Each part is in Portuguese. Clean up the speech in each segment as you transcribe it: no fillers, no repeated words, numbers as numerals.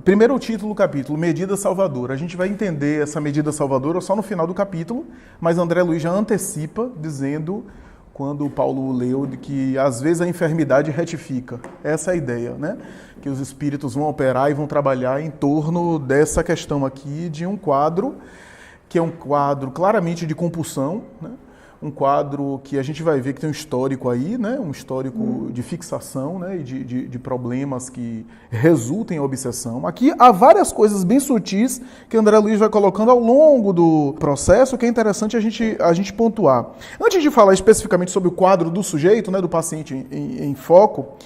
Primeiro o título do capítulo, Medida Salvadora. A gente vai entender essa medida salvadora só no final do capítulo, mas André Luiz já antecipa, dizendo, quando Paulo leu, de que às vezes a enfermidade retifica. Essa é a ideia, né? Que os espíritos vão operar e vão trabalhar em torno dessa questão aqui de um quadro, que é um quadro claramente de compulsão, né? Um quadro que a gente vai ver que tem um histórico aí, né? Um histórico de fixação, né? E de problemas que resultam em obsessão. Aqui há várias coisas bem sutis que André Luiz vai colocando ao longo do processo, que é interessante a gente pontuar. Antes de falar especificamente sobre o quadro do sujeito, né? Do paciente em foco,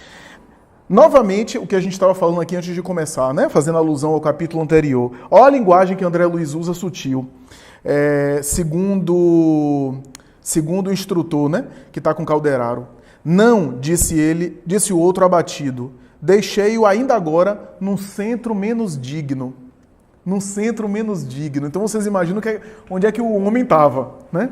novamente, o que a gente estava falando aqui antes de começar, né? Fazendo alusão ao capítulo anterior. Olha a linguagem que André Luiz usa sutil. Segundo o instrutor, né, que está com Calderaro. Não, disse o outro abatido, deixei-o ainda agora num centro menos digno. Num centro menos digno. Então vocês imaginam onde é que o homem estava, né?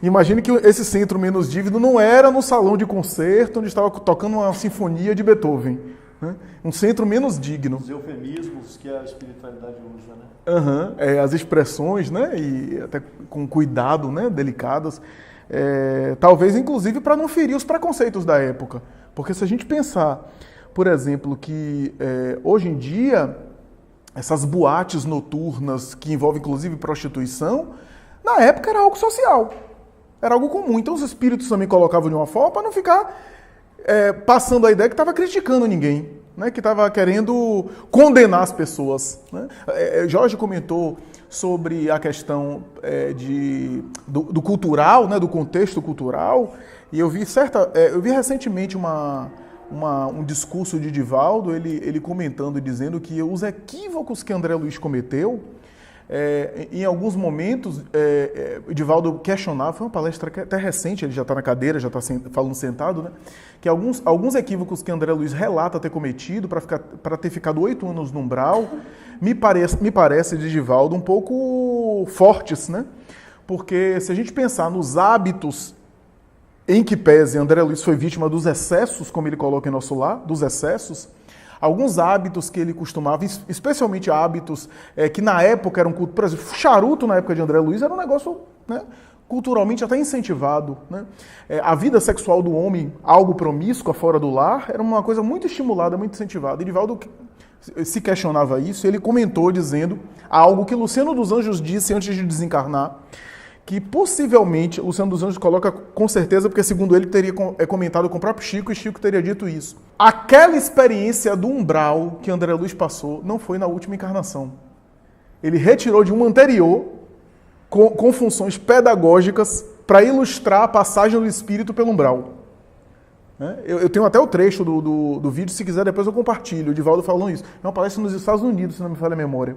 Imagine que esse centro menos digno não era no salão de concerto onde estava tocando uma sinfonia de Beethoven. Né? Um centro menos digno. Os eufemismos que a espiritualidade usa, né? As expressões, né? E até com cuidado, né? Delicadas. Talvez, inclusive, para não ferir os preconceitos da época. Porque se a gente pensar, por exemplo, que hoje em dia, essas boates noturnas que envolvem, inclusive, prostituição, na época era algo social. Era algo comum. Então os espíritos também colocavam de uma forma para não ficar passando a ideia que estava criticando ninguém, né? Que estava querendo condenar as pessoas. Né? Jorge comentou sobre a questão do cultural, né? Do contexto cultural, e eu vi recentemente um discurso de Divaldo, ele comentando e dizendo que os equívocos que André Luiz cometeu, em alguns momentos, Divaldo questionava, foi uma palestra até recente, ele já está na cadeira, já está falando sentado, né? Que alguns equívocos que André Luiz relata ter cometido para ter ficado 8 anos no umbral, me parece de Divaldo um pouco fortes, né? Porque se a gente pensar nos hábitos em que pese André Luiz foi vítima dos excessos, como ele coloca em Nosso Lar, dos excessos, alguns hábitos que ele costumava, especialmente hábitos que na época eram culto, por exemplo, charuto na época de André Luiz era um negócio, né, culturalmente até incentivado. Né? A vida sexual do homem, algo promíscua fora do lar, era uma coisa muito estimulada, muito incentivada. E Divaldo se questionava isso, ele comentou dizendo algo que Luciano dos Anjos disse antes de desencarnar, que possivelmente, Luciano dos Anjos coloca com certeza, porque segundo ele teria comentado com o próprio Chico, e Chico teria dito isso. Aquela experiência do umbral que André Luiz passou não foi na última encarnação. Ele retirou de uma anterior com funções pedagógicas para ilustrar a passagem do espírito pelo umbral. Eu tenho até o trecho do vídeo, se quiser depois eu compartilho, o Divaldo falando isso. É uma palestra nos Estados Unidos, se não me falha a memória.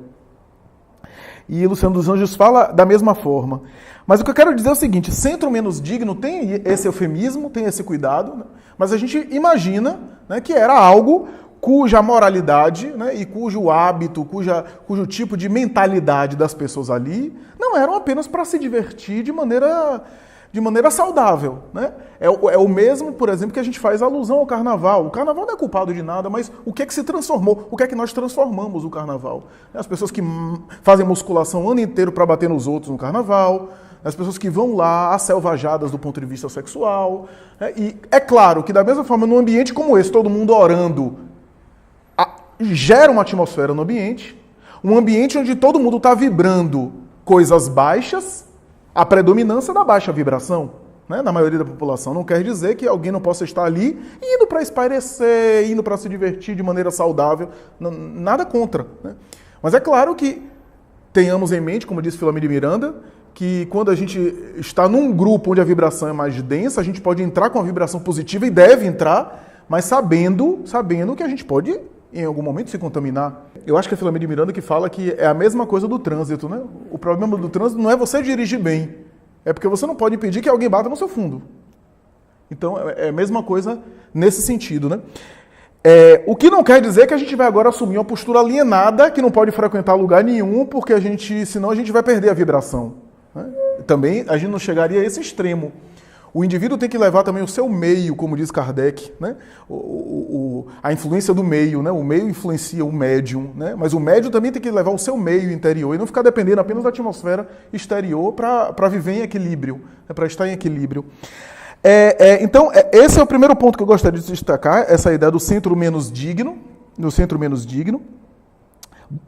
E Luciano dos Anjos fala da mesma forma. Mas o que eu quero dizer é o seguinte, centro menos digno tem esse eufemismo, tem esse cuidado, né? Mas a gente imagina, né, que era algo cuja moralidade, né, e cujo hábito, cujo tipo de mentalidade das pessoas ali não eram apenas para se divertir de maneira saudável. Né? É o mesmo, por exemplo, que a gente faz alusão ao carnaval. O carnaval não é culpado de nada, mas o que é que se transformou? O que é que nós transformamos o carnaval? As pessoas que fazem musculação o ano inteiro para bater nos outros no carnaval, as pessoas que vão lá asselvajadas do ponto de vista sexual. E é claro que, da mesma forma, num ambiente como esse, todo mundo orando, gera uma atmosfera no ambiente, um ambiente onde todo mundo está vibrando coisas baixas, a predominância da baixa vibração, né, na maioria da população. Não quer dizer que alguém não possa estar ali indo para espairecer, indo para se divertir de maneira saudável, nada contra. Né? Mas é claro que tenhamos em mente, como disse Filomeno de Miranda, que quando a gente está num grupo onde a vibração é mais densa, a gente pode entrar com a vibração positiva e deve entrar, mas sabendo que a gente pode, em algum momento, se contaminar. Eu acho que é Filomeno de Miranda que fala que é a mesma coisa do trânsito, né? O problema do trânsito não é você dirigir bem, é porque você não pode impedir que alguém bata no seu fundo. Então, é a mesma coisa nesse sentido, né? O que não quer dizer que a gente vai agora assumir uma postura alienada, que não pode frequentar lugar nenhum, porque senão a gente vai perder a vibração. Né? Também a gente não chegaria a esse extremo. O indivíduo tem que levar também o seu meio, como diz Kardec, né? A influência do meio, né? O meio influencia o médium, né? Mas o médium também tem que levar o seu meio interior e não ficar dependendo apenas da atmosfera exterior para viver em equilíbrio, né? Para estar em equilíbrio. Então, esse é o primeiro ponto que eu gostaria de destacar, essa ideia do centro menos digno,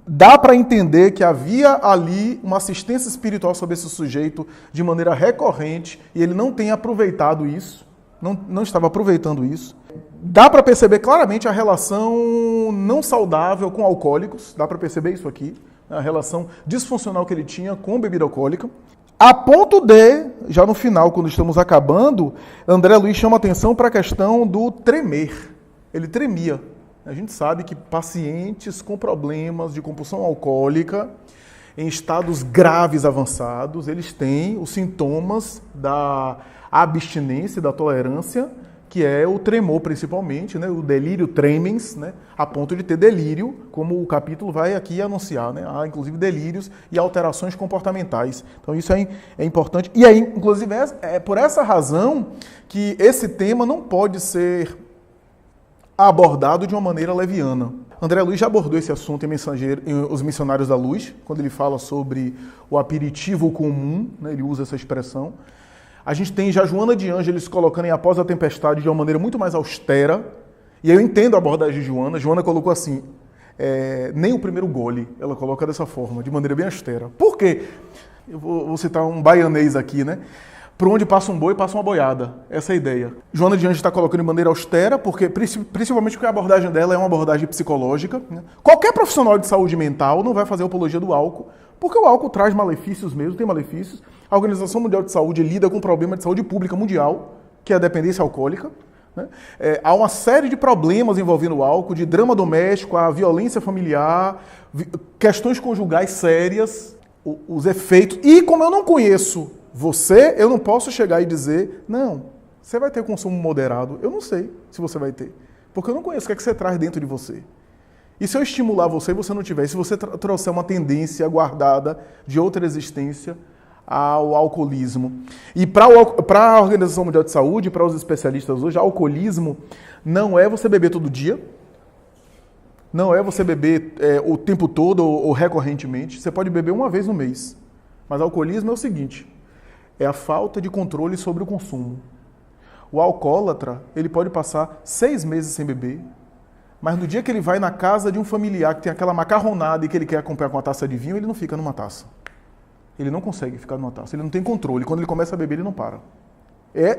Dá para entender que havia ali uma assistência espiritual sobre esse sujeito de maneira recorrente e ele não tem aproveitado isso, não estava aproveitando isso. Dá para perceber claramente a relação não saudável com alcoólicos, dá para perceber isso aqui, a relação disfuncional que ele tinha com bebida alcoólica. A ponto de, já no final, quando estamos acabando, André Luiz chama atenção para a questão do tremer. Ele tremia. A gente sabe que pacientes com problemas de compulsão alcoólica, em estados graves avançados, eles têm os sintomas da abstinência e da tolerância, que é o tremor principalmente, né? O delírio tremens, né? A ponto de ter delírio, como o capítulo vai aqui anunciar, né? Há inclusive delírios e alterações comportamentais. Então isso é importante. E aí, inclusive, é por essa razão que esse tema não pode ser abordado de uma maneira leviana. André Luiz já abordou esse assunto em Os Missionários da Luz, quando ele fala sobre o aperitivo comum, né, ele usa essa expressão. A gente tem já Joana de Ângeles colocando em Após a Tempestade de uma maneira muito mais austera, e eu entendo a abordagem de Joana. Joana colocou assim, nem o primeiro gole, ela coloca dessa forma, de maneira bem austera. Por quê? Eu vou citar um baianês aqui, né? Por onde passa um boi, passa uma boiada. Essa é a ideia. Joana de Ângeles está colocando de maneira austera, principalmente porque a abordagem dela é uma abordagem psicológica. Né? Qualquer profissional de saúde mental não vai fazer apologia do álcool, porque o álcool traz malefícios mesmo, tem malefícios. A Organização Mundial de Saúde lida com um problema de saúde pública mundial, que é a dependência alcoólica. Né? Há uma série de problemas envolvendo o álcool, de drama doméstico, a violência familiar, questões conjugais sérias, os efeitos. E como eu não conheço eu não posso chegar e dizer, não, você vai ter consumo moderado. Eu não sei se você vai ter, porque eu não conheço o que é que você traz dentro de você. E se eu estimular você e você não tiver, e se você trouxer uma tendência guardada de outra existência ao alcoolismo. E para a Organização Mundial de Saúde, para os especialistas hoje, alcoolismo não é você beber todo dia, não é você beber o tempo todo ou recorrentemente. Você pode beber uma vez no mês. Mas alcoolismo é o seguinte, é a falta de controle sobre o consumo. O alcoólatra, ele pode passar 6 meses sem beber, mas no dia que ele vai na casa de um familiar que tem aquela macarronada e que ele quer acompanhar com uma taça de vinho, ele não fica numa taça. Ele não consegue ficar numa taça, ele não tem controle. Quando ele começa a beber, ele não para.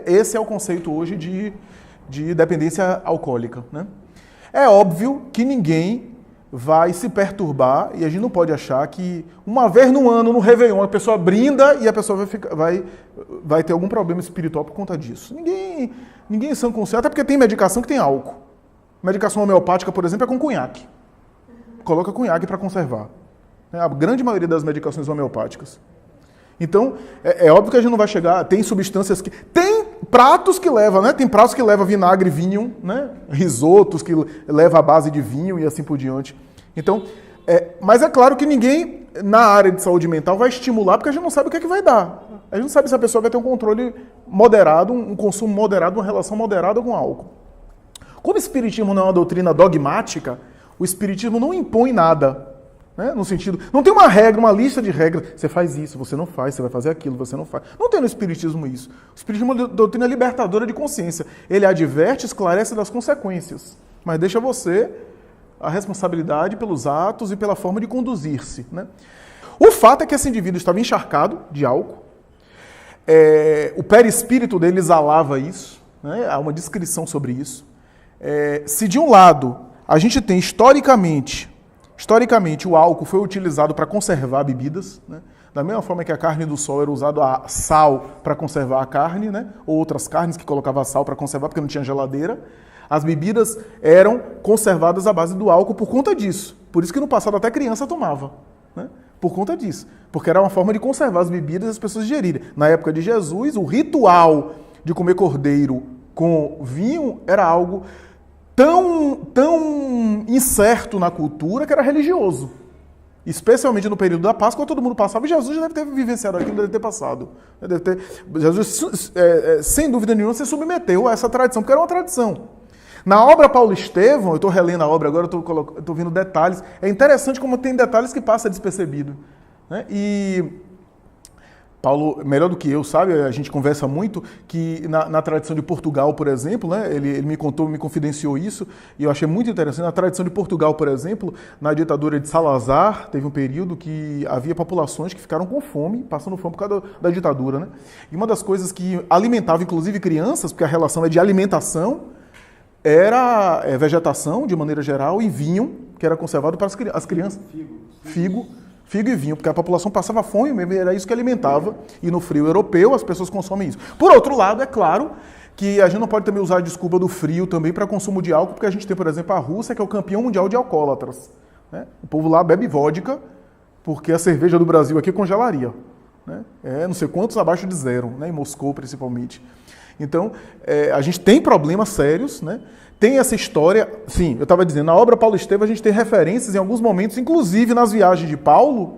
Esse é o conceito hoje de dependência alcoólica. Né? É óbvio que ninguém vai se perturbar, e a gente não pode achar que uma vez no ano, no Réveillon, a pessoa brinda e a pessoa vai ter algum problema espiritual por conta disso. Ninguém em sã consciência, até porque tem medicação que tem álcool. Medicação homeopática, por exemplo, é com conhaque. Coloca conhaque para conservar. A grande maioria das medicações homeopáticas. Então, é óbvio que a gente não vai chegar, tem substâncias que... Tem pratos que levam, né? Tem pratos que levam vinagre e vinho, né? Risotos que levam a base de vinho e assim por diante. Então, mas é claro que ninguém na área de saúde mental vai estimular, porque a gente não sabe o que é que vai dar. A gente não sabe se a pessoa vai ter um controle moderado, um consumo moderado, uma relação moderada com o álcool. Como o espiritismo não é uma doutrina dogmática, o espiritismo não impõe nada. Né? No sentido, não tem uma regra, uma lista de regras. Você faz isso, você não faz, você vai fazer aquilo, você não faz. Não tem no espiritismo isso. O espiritismo é uma doutrina libertadora de consciência. Ele adverte, esclarece das consequências, mas deixa você a responsabilidade pelos atos e pela forma de conduzir-se. Né? O fato é que esse indivíduo estava encharcado de álcool. O perispírito dele exalava isso. Né? Há uma descrição sobre isso. Se de um lado a gente tem historicamente o álcool foi utilizado para conservar bebidas, né? Da mesma forma que a carne do sol era usado a sal para conservar a carne, né? Ou outras carnes que colocavam sal para conservar porque não tinha geladeira. As bebidas eram conservadas à base do álcool por conta disso. Por isso que no passado até criança tomava, né? Por conta disso. Porque era uma forma de conservar as bebidas e as pessoas digerirem. Na época de Jesus, o ritual de comer cordeiro com vinho era algo tão incerto na cultura que era religioso. especialmente no período da Páscoa, todo mundo passava, e Jesus já deve ter vivenciado aquilo, deve ter passado. Jesus, sem dúvida nenhuma, se submeteu a essa tradição, porque era uma tradição. Na obra Paulo Estevão, eu estou relendo a obra agora, eu estou vendo detalhes, é interessante como tem detalhes que passa despercebido, né? E Paulo, melhor do que eu, sabe, a gente conversa muito, que na tradição de Portugal, por exemplo, né, ele me contou, me confidenciou isso, e eu achei muito interessante. Na tradição de Portugal, por exemplo, na ditadura de Salazar, teve um período que havia populações que ficaram com fome, passando fome por causa da ditadura, né? E uma das coisas que alimentava, inclusive, crianças, porque a relação é de alimentação, era vegetação, de maneira geral, e vinho, que era conservado para as crianças. Figo e vinho, porque a população passava fome, era isso que alimentava, e no frio europeu as pessoas consomem isso. Por outro lado, é claro que a gente não pode também usar a desculpa do frio também para consumo de álcool, porque a gente tem, por exemplo, a Rússia, que é o campeão mundial de alcoólatras, né? O povo lá bebe vodka, porque a cerveja do Brasil aqui congelaria, né? Não sei quantos abaixo de zero, né? Em Moscou, principalmente. Então, a gente tem problemas sérios, né? Tem essa história, sim, eu estava dizendo, na obra Paulo Estevão a gente tem referências em alguns momentos, inclusive nas viagens de Paulo,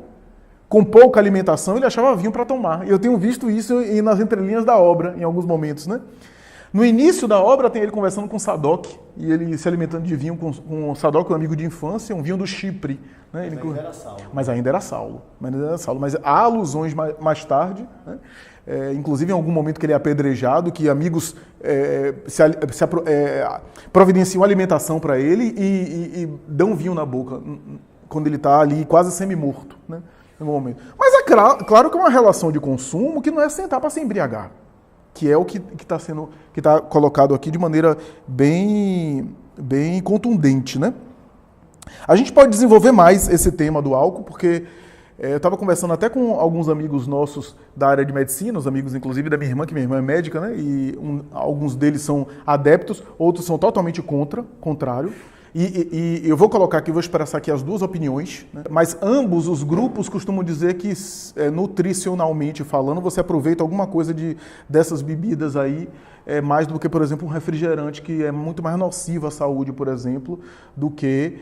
com pouca alimentação, ele achava vinho para tomar. E eu tenho visto isso nas entrelinhas da obra, em alguns momentos, né? No início da obra tem ele conversando com Sadoc, e ele se alimentando de vinho com Sadoc, um amigo de infância, um vinho do Chipre. Né? Mas ainda era Saulo. Mas há alusões mais tarde, né? Inclusive em algum momento que ele é apedrejado, que amigos providenciam alimentação para ele e dão vinho na boca, quando ele está ali quase semi-morto, né? No momento. Mas é claro que é uma relação de consumo que não é sentar para se embriagar, que é o que está colocado aqui de maneira bem contundente, né? A gente pode desenvolver mais esse tema do álcool, porque eu estava conversando até com alguns amigos nossos da área de medicina, os amigos inclusive da minha irmã, que minha irmã é médica, né? E alguns deles são adeptos, outros são totalmente contrário. E eu vou colocar aqui, vou expressar aqui as duas opiniões, né? Mas ambos os grupos costumam dizer que, nutricionalmente falando, você aproveita alguma coisa dessas bebidas aí, mais do que, por exemplo, um refrigerante, que é muito mais nocivo à saúde, por exemplo, do que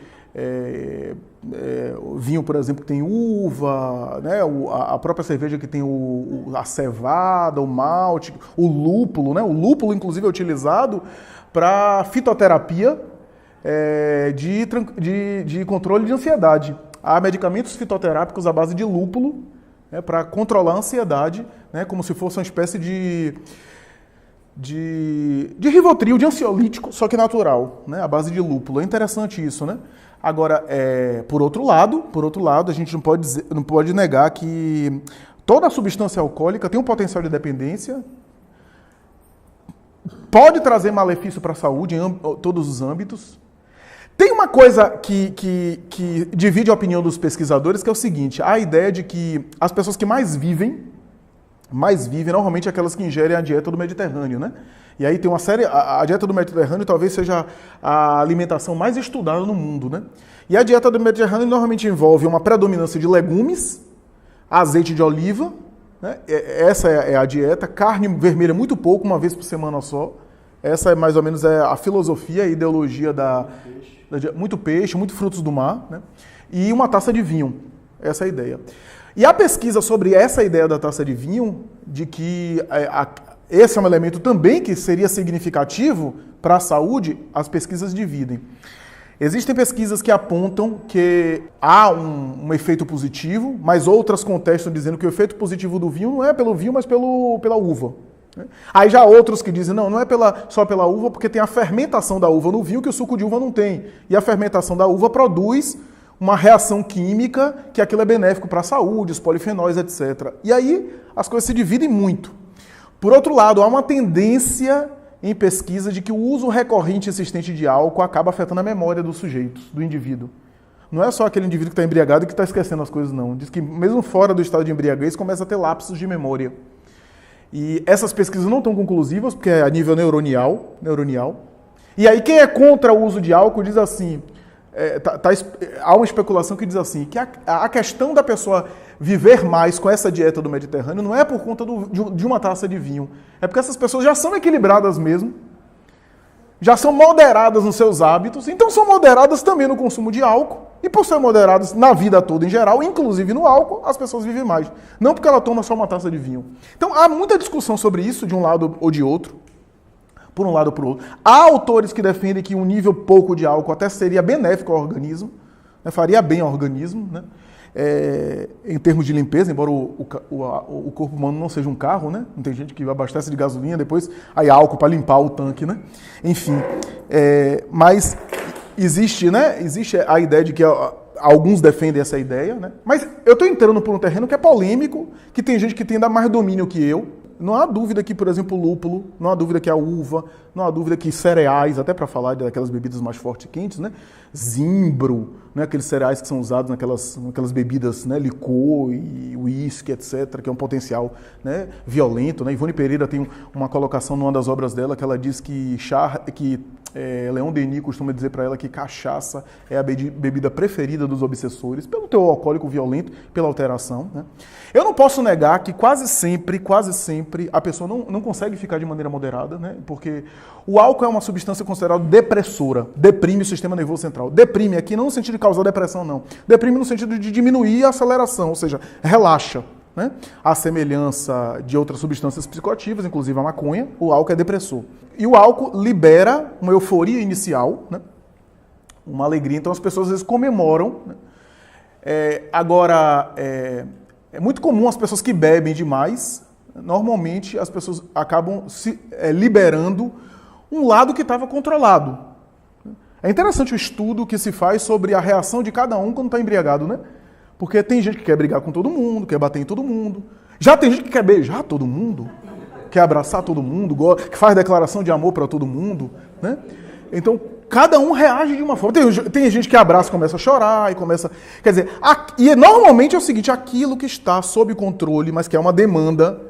vinho, por exemplo, que tem uva, né? A própria cerveja que tem a cevada, o malte, o lúpulo, né? O lúpulo, inclusive, é utilizado para fitoterapia, de controle de ansiedade. Há medicamentos fitoterápicos à base de lúpulo, né, para controlar a ansiedade, né, como se fosse uma espécie de Rivotril, de ansiolítico, só que natural, né, à base de lúpulo. É interessante isso, né? Agora, por outro lado, a gente não pode negar que toda substância alcoólica tem um potencial de dependência, pode trazer malefício para a saúde em todos os âmbitos. Tem uma coisa que divide a opinião dos pesquisadores, que é o seguinte: a ideia de que as pessoas que mais vivem, normalmente aquelas que ingerem a dieta do Mediterrâneo, né? E aí tem uma série, a dieta do Mediterrâneo talvez seja a alimentação mais estudada no mundo, né? E a dieta do Mediterrâneo normalmente envolve uma predominância de legumes, azeite de oliva, né? Essa é a dieta, carne vermelha muito pouco, uma vez por semana só. Essa é mais ou menos a filosofia, a ideologia muito peixe, muito frutos do mar, né? E uma taça de vinho. Essa é a ideia. E a pesquisa sobre essa ideia da taça de vinho, de que esse é um elemento também que seria significativo para a saúde, as pesquisas dividem. Existem pesquisas que apontam que há um efeito positivo, mas outras contestam dizendo que o efeito positivo do vinho não é pelo vinho, mas pela uva. Aí já há outros que dizem, não é só pela uva, porque tem a fermentação da uva no vinho que o suco de uva não tem. E a fermentação da uva produz uma reação química que aquilo é benéfico para a saúde, os polifenóis, etc. E aí as coisas se dividem muito. Por outro lado, há uma tendência em pesquisa de que o uso recorrente e insistente de álcool acaba afetando a memória dos sujeitos, do indivíduo. Não é só aquele indivíduo que está embriagado e que está esquecendo as coisas, não. Diz que mesmo fora do estado de embriaguez começa a ter lapsos de memória. E essas pesquisas não estão conclusivas, porque é a nível neuronial. E aí quem é contra o uso de álcool diz assim, há uma especulação que diz assim, que a questão da pessoa viver mais com essa dieta do Mediterrâneo não é por conta de uma taça de vinho, é porque essas pessoas já são equilibradas mesmo, já são moderadas nos seus hábitos, então são moderadas também no consumo de álcool. E por ser moderadas na vida toda em geral, inclusive no álcool, as pessoas vivem mais. Não porque ela toma só uma taça de vinho. Então há muita discussão sobre isso, de um lado ou de outro. Por um lado ou por outro. Há autores que defendem que um nível pouco de álcool até seria benéfico ao organismo, né, faria bem ao organismo, né, em termos de limpeza, embora o corpo humano não seja um carro, né? Não tem gente que abastece de gasolina, depois aí álcool para limpar o tanque, né? Enfim, mas existe, né? Existe a ideia de que alguns defendem essa ideia, né? Mas eu estou entrando por um terreno que é polêmico, que tem gente que tem ainda mais domínio que eu. Não há dúvida que, por exemplo, o lúpulo, não há dúvida que a uva, não há dúvida que cereais, até para falar daquelas bebidas mais fortes e quentes, né? Zimbro, né? Aqueles cereais que são usados naquelas bebidas, né? Licor e uísque, etc., que é um potencial, né? Violento, né? Ivone Pereira tem uma colocação numa das obras dela que ela diz que Leon Denis costuma dizer para ela que cachaça é a bebida preferida dos obsessores, pelo teor alcoólico violento, pela alteração, né? Eu não posso negar que quase sempre, a pessoa não consegue ficar de maneira moderada, né? Porque o álcool é uma substância considerada depressora, deprime o sistema nervoso central. Deprime aqui não no sentido de causar depressão, não. Deprime no sentido de diminuir a aceleração, ou seja, relaxa, né? A semelhança de outras substâncias psicoativas, inclusive a maconha, o álcool é depressor. E o álcool libera uma euforia inicial, né? Uma alegria, então as pessoas às vezes comemoram, né? Agora, é muito comum as pessoas que bebem demais, normalmente as pessoas acabam liberando um lado que estava controlado. É interessante o estudo que se faz sobre a reação de cada um quando está embriagado, né? Porque tem gente que quer brigar com todo mundo, quer bater em todo mundo. Já tem gente que quer beijar todo mundo, quer abraçar todo mundo, que faz declaração de amor para todo mundo, né? Então, cada um reage de uma forma. Tem gente que abraça e começa a chorar, e começa... Quer dizer, e normalmente é o seguinte, aquilo que está sob controle, mas que é uma demanda,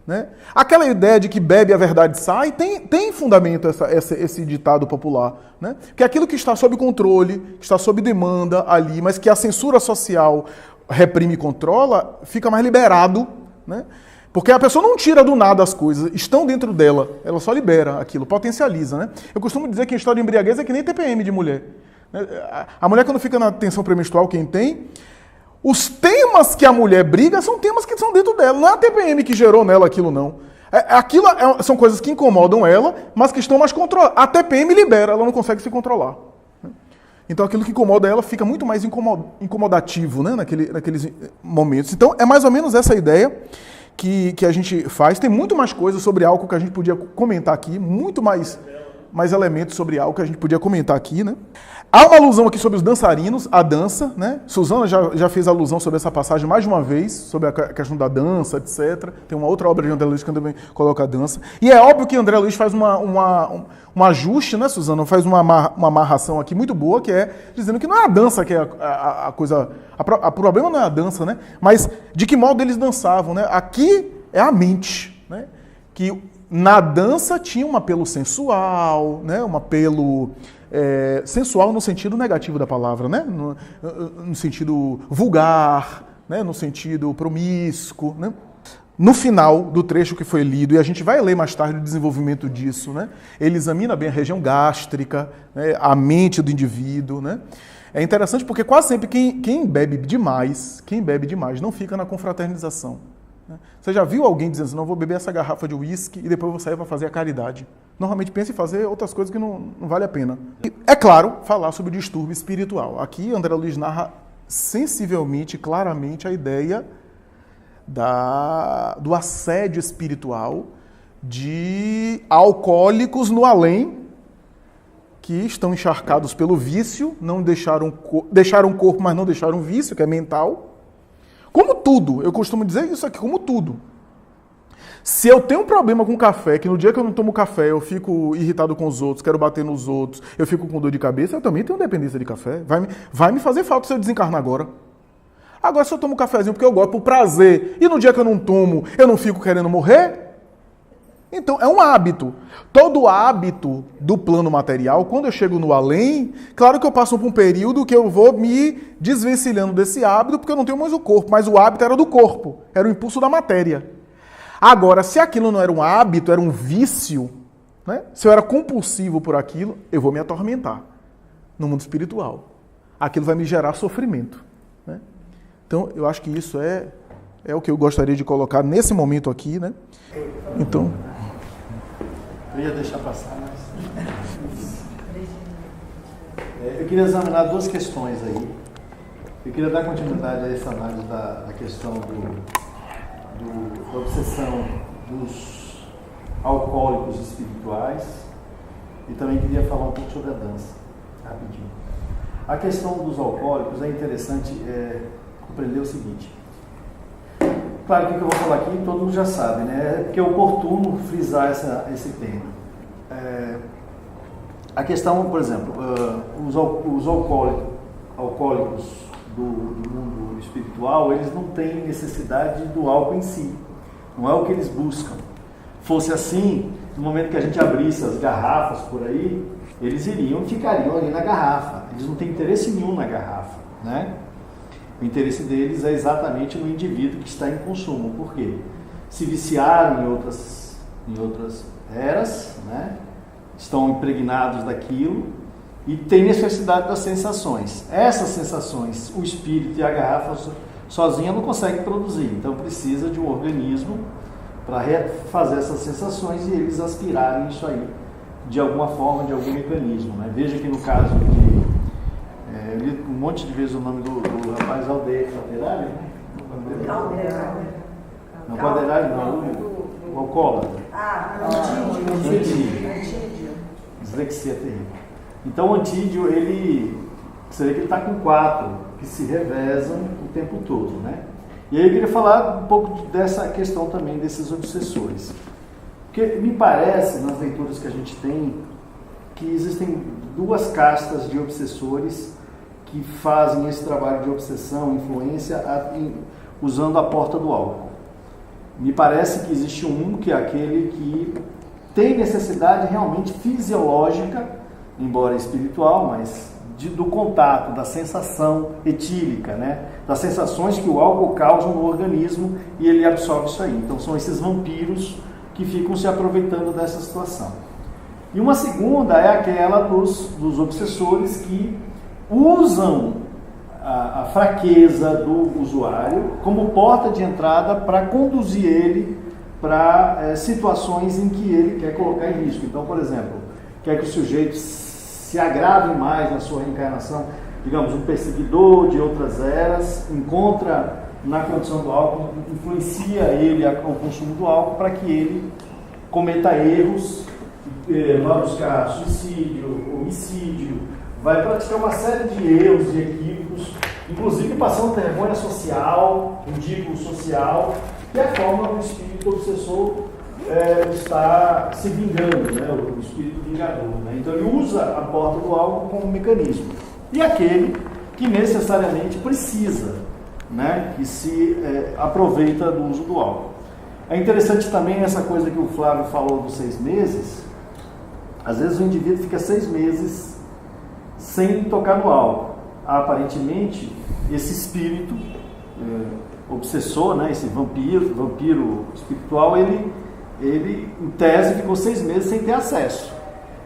né? Aquela ideia de que bebe a verdade sai, tem fundamento esse ditado popular, né? Que aquilo que está sob controle, que está sob demanda ali, mas que a censura social reprime e controla, fica mais liberado, né? Porque a pessoa não tira do nada as coisas, estão dentro dela, ela só libera aquilo, potencializa, né? Eu costumo dizer que a história de embriaguez é que nem TPM de mulher. A mulher quando fica na tensão pré-menstrual, quem tem, os temas que a mulher briga são temas que são dentro dela, não é a TPM que gerou nela aquilo não. São coisas que incomodam ela, mas que estão mais controladas. A TPM libera, ela não consegue se controlar. Então aquilo que incomoda ela fica muito mais incomodativo, né? Naqueles momentos. Então é mais ou menos essa ideia que a gente faz. Tem muito mais coisas sobre álcool que a gente podia comentar aqui, muito mais elementos sobre álcool que a gente podia comentar aqui, né? Há uma alusão aqui sobre os dançarinos, a dança, né? Suzana já fez alusão sobre essa passagem mais de uma vez, sobre a questão da dança, etc. Tem uma outra obra de André Luiz que também coloca a dança. E é óbvio que André Luiz faz um ajuste, né, Suzana? Faz uma amarração aqui muito boa, que é dizendo que não é a dança que é a coisa... O problema não é a dança, né? Mas de que modo eles dançavam, né? Aqui é a mente, né? Que na dança tinha um apelo sensual, né? Um apelo... sensual no sentido negativo da palavra, né? No sentido vulgar, né? No sentido promíscuo, né? No final do trecho que foi lido, e a gente vai ler mais tarde o desenvolvimento disso, né? Ele examina bem a região gástrica, né? A mente do indivíduo, né? É interessante porque quase sempre quem bebe demais não fica na confraternização. Você já viu alguém dizendo assim, não, vou beber essa garrafa de uísque e depois vou sair para fazer a caridade? Normalmente pensa em fazer outras coisas que não vale a pena. E, é claro, falar sobre o distúrbio espiritual. Aqui André Luiz narra sensivelmente, claramente a ideia do assédio espiritual de alcoólicos no além, que estão encharcados pelo vício, não deixaram o corpo, mas não deixaram o vício, que é mental. Como tudo, eu costumo dizer isso aqui, como tudo. Se eu tenho um problema com café, que no dia que eu não tomo café eu fico irritado com os outros, quero bater nos outros, eu fico com dor de cabeça, eu também tenho dependência de café. Vai me fazer falta se eu desencarnar agora. Agora, se eu tomo um cafezinho porque eu gosto, por prazer, e no dia que eu não tomo, eu não fico querendo morrer? Então, é um hábito. Todo hábito do plano material, quando eu chego no além, claro que eu passo por um período que eu vou me desvencilhando desse hábito, porque eu não tenho mais o corpo, mas o hábito era do corpo, era o impulso da matéria. Agora, se aquilo não era um hábito, era um vício, né? Se eu era compulsivo por aquilo, eu vou me atormentar no mundo espiritual. Aquilo vai me gerar sofrimento, né? Então, eu acho que isso é o que eu gostaria de colocar nesse momento aqui, né? Então... Eu ia deixar passar, mas... Eu queria examinar duas questões aí. Eu queria dar continuidade a essa análise da questão da obsessão dos alcoólicos espirituais e também queria falar um pouco sobre a dança, rapidinho. A questão dos alcoólicos é interessante compreender o seguinte. Claro que o que eu vou falar aqui todo mundo já sabe, né? É porque é oportuno frisar esse tema. A questão, por exemplo, os alcoólicos do mundo espiritual, eles não têm necessidade do álcool em si. Não é o que eles buscam. Fosse assim, no momento que a gente abrisse as garrafas por aí, eles ficariam ali na garrafa. Eles não têm interesse nenhum na garrafa, né? O interesse deles é exatamente no indivíduo que está em consumo. Por quê? Se viciaram em outras eras, né? Estão impregnados daquilo e têm necessidade das sensações. Essas sensações, o espírito e a garrafa sozinha não conseguem produzir. Então precisa de um organismo para fazer essas sensações e eles aspirarem isso aí de alguma forma, de algum mecanismo, né? Veja que no caso de... eu li um monte de vezes o nome do rapaz Alderário, né? Não, Alderário não, o alcoólatra. Antídio. Dislexia terrível. Então o Antídio, você vê que ele está com 4 que se revezam o tempo todo, né? E aí eu queria falar um pouco dessa questão também desses obsessores. Porque me parece, nas leituras que a gente tem, que existem 2 castas de obsessores que fazem esse trabalho de obsessão, influência, usando a porta do álcool. Me parece que existe um, que é aquele que tem necessidade realmente fisiológica, embora espiritual, mas do contato, da sensação etílica, né? Das sensações que o álcool causa no organismo e ele absorve isso aí. Então são esses vampiros que ficam se aproveitando dessa situação. E uma segunda é aquela dos obsessores que usam a fraqueza do usuário como porta de entrada para conduzir ele para situações em que ele quer colocar em risco. Então, por exemplo, quer que o sujeito se agrave mais na sua reencarnação, digamos, um perseguidor de outras eras, encontra na condição do álcool, influencia ele ao consumo do álcool para que ele cometa erros, vai buscar suicídio, homicídio, vai praticar uma série de erros e equívocos, inclusive passando vergonha social, ridículo social, que é a forma do espírito obsessor está se vingando, né? O espírito vingador. Né? Então ele usa a porta do álcool como mecanismo. E aquele que necessariamente precisa, né? Que se aproveita do uso do álcool. É interessante também essa coisa que o Flávio falou dos 6 meses. Às vezes o indivíduo fica 6 meses sem tocar no álcool. Aparentemente, esse espírito obsessor, né, esse vampiro espiritual, ele em tese ficou 6 meses sem ter acesso.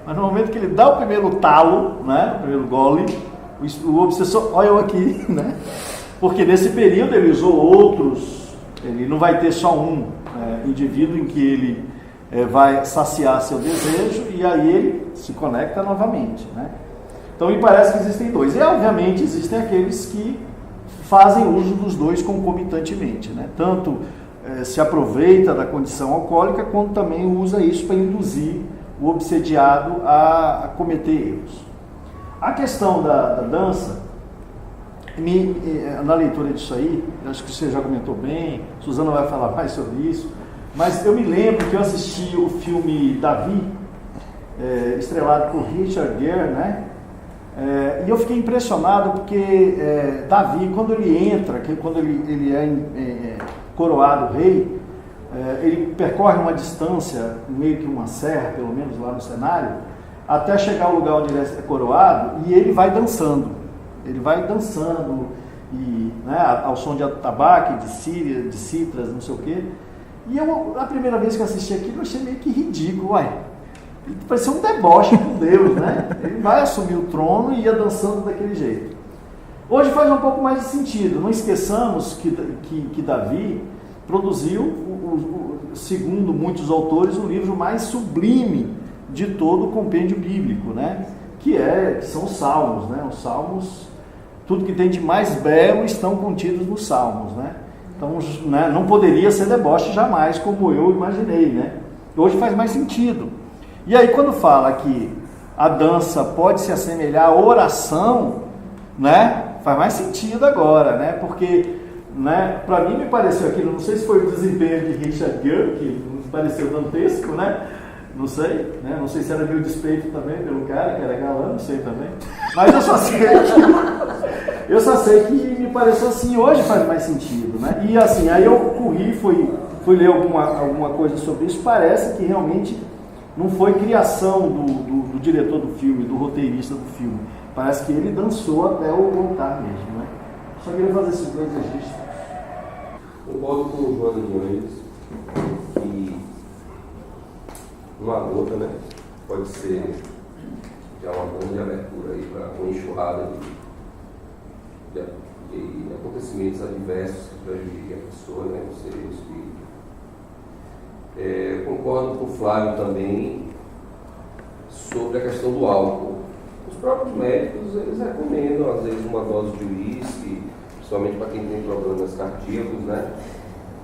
Mas no momento que ele dá o primeiro talo, né, o primeiro gole, o obsessor, olha eu aqui, né? Porque nesse período ele usou outros, ele não vai ter só um indivíduo em que ele vai saciar seu desejo e aí ele se conecta novamente, né? Então me parece que existem 2. E obviamente existem aqueles que fazem uso dos 2 concomitantemente, né? Tanto se aproveita da condição alcoólica, quanto também usa isso para induzir o obsediado a cometer erros. A questão da dança, na leitura disso aí, acho que você já comentou bem, Suzana vai falar mais sobre isso, mas eu me lembro que eu assisti o filme Davi, estrelado por Richard Gere, né? E eu fiquei impressionado porque Davi, quando ele entra, quando ele é coroado rei, ele percorre uma distância, meio que uma serra, pelo menos lá no cenário, até chegar ao lugar onde ele é coroado, e ele vai dançando. Ele vai dançando, e, né, ao som de atabaque, de cítras, não sei o quê. E eu, a primeira vez que eu assisti aquilo, eu achei meio que ridículo. Ele parecia um deboche com Deus, né? Ele vai assumir o trono e ia dançando daquele jeito. Hoje faz um pouco mais de sentido. Não esqueçamos que Davi produziu, segundo muitos autores, o livro mais sublime de todo o compêndio bíblico, né? Que são os Salmos, né? Os Salmos, tudo que tem de mais belo estão contidos nos Salmos, né? Então, né, não poderia ser deboche jamais, como eu imaginei, né? Hoje faz mais sentido. E aí, quando fala que a dança pode se assemelhar à oração, né? Faz mais sentido agora, né? Porque, né, para mim me pareceu aquilo, não sei se foi o desempenho de Richard Gere, que me pareceu dantesco, né? Não sei, né? Não sei se era meu despeito também pelo cara, que era galã, não sei também. Mas eu só sei que me pareceu assim, hoje faz mais sentido, né? E assim, aí eu corri, fui ler alguma coisa sobre isso, parece que realmente não foi criação do diretor do filme, do roteirista do filme. Parece que ele dançou até o altar mesmo, né? Só queria fazer esses dois registros. Concordo com o João Guimarães que uma gota, né, pode ser já uma grande abertura aí para uma enxurrada de acontecimentos adversos que prejudiquem a pessoa, né, o ser e o espírito. Concordo com o Flávio também sobre a questão do álcool. Os próprios médicos, eles recomendam, às vezes, uma dose de uísque, principalmente para quem tem problemas cardíacos, né?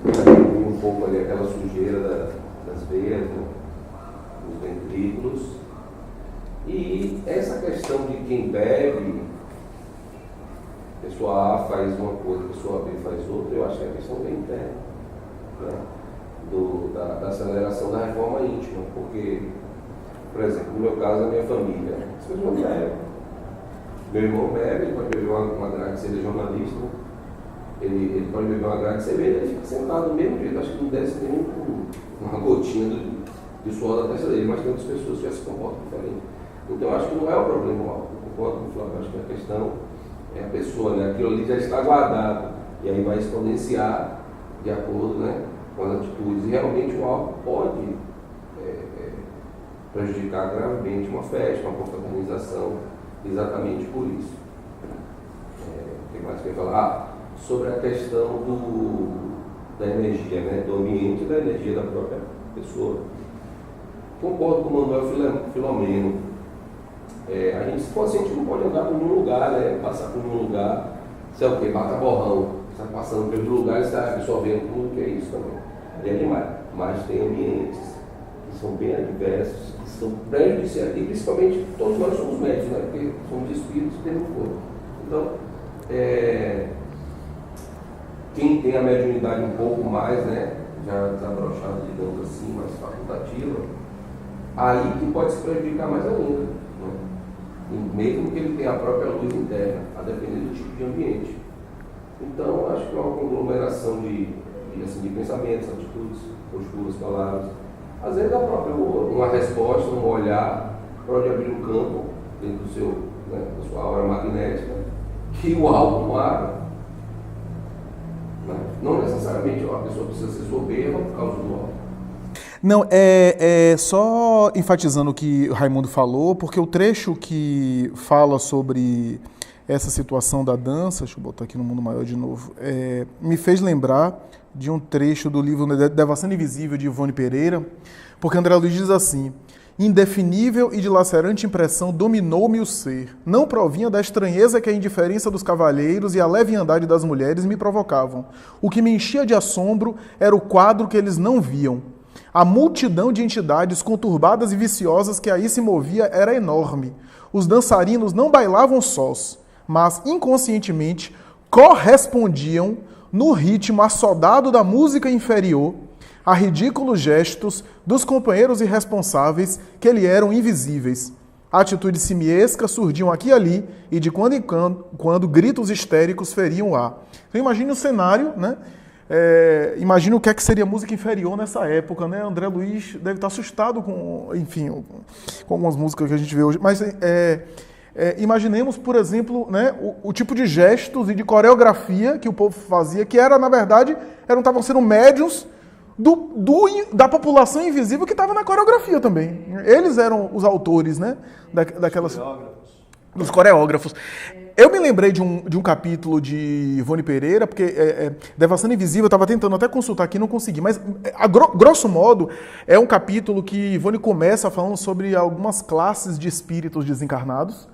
Para diminuir um pouco ali aquela sujeira das veias, né? Os ventrículos. E essa questão de quem bebe, pessoa A faz uma coisa, pessoa B faz outra, eu acho que é a questão bem interna, né? Da aceleração da reforma íntima, porque, por exemplo, no meu caso, a minha família, as pessoas bebem. Meu irmão bebe, ele pode beber uma grade se ele é jornalista, ele pode beber uma grade de cerveja, ele fica sentado do mesmo jeito, acho que não desce nem uma gotinha de suor da testa dele, mas tem outras pessoas que já se comportam diferente. Então, eu acho que não é o problema o álcool, concordo com o Flávio, acho que a questão é a pessoa, né? Aquilo ali já está guardado, e aí vai exponenciar de acordo, né, com as atitudes. E realmente o álcool pode prejudicar gravemente uma festa, uma confraternização, exatamente por isso. O que mais que eu ia falar? Sobre a questão da energia, né? Do ambiente e da energia da própria pessoa. Concordo com o Manuel Filomeno. A gente, se for assim, a gente não pode andar por nenhum lugar, né? Passar por nenhum lugar, sei o quê, bata borrão. Você está passando pelos lugares, você está absorvendo tudo que é isso também. É demais. Mas tem ambientes que são bem adversos, que são prejudiciais, e principalmente todos nós somos médicos, né? Porque somos espíritos e temos corpo. Então, quem tem a mediunidade um pouco mais, né, já desabrochada, digamos assim, mais facultativa, aí que pode se prejudicar mais ainda, né? E mesmo que ele tenha a própria luz interna, a depender do tipo de ambiente. Então, acho que é uma conglomeração de pensamentos, atitudes, posturas, palavras. Às vezes, uma resposta, um olhar, pode abrir um campo dentro do seu, né, da sua aura magnética, que o álcool não abre. Não necessariamente a pessoa precisa ser soberba por causa do álcool. Não, só enfatizando o que o Raimundo falou, porque o trecho que fala sobre essa situação da dança, deixa eu botar aqui no Mundo Maior de novo, me fez lembrar de um trecho do livro Devassando Invisível, de Ivone Pereira, porque André Luiz diz assim: indefinível e dilacerante impressão dominou-me o ser. Não provinha da estranheza que a indiferença dos cavalheiros e a leviandade das mulheres me provocavam. O que me enchia de assombro era o quadro que eles não viam. A multidão de entidades conturbadas e viciosas que aí se movia era enorme. Os dançarinos não bailavam sós, mas inconscientemente correspondiam no ritmo assodado da música inferior a ridículos gestos dos companheiros irresponsáveis que lhe eram invisíveis. Atitudes simiescas surgiam aqui e ali e de quando em quando gritos histéricos feriam o ar. Então imagine o cenário, né? Imagina o que seria música inferior nessa época, né? André Luiz deve estar assustado com, enfim, com algumas músicas que a gente vê hoje. Mas imaginemos, por exemplo, né, o tipo de gestos e de coreografia que o povo fazia, que era, na verdade, estavam sendo médiuns da população invisível que estava na coreografia também. Eles eram os autores, né? Daquelas... Dos coreógrafos. Eu me lembrei de um capítulo de Ivone Pereira, porque Devassando Invisível, eu estava tentando até consultar aqui, não consegui, mas grosso modo é um capítulo que Ivone começa falando sobre algumas classes de espíritos desencarnados,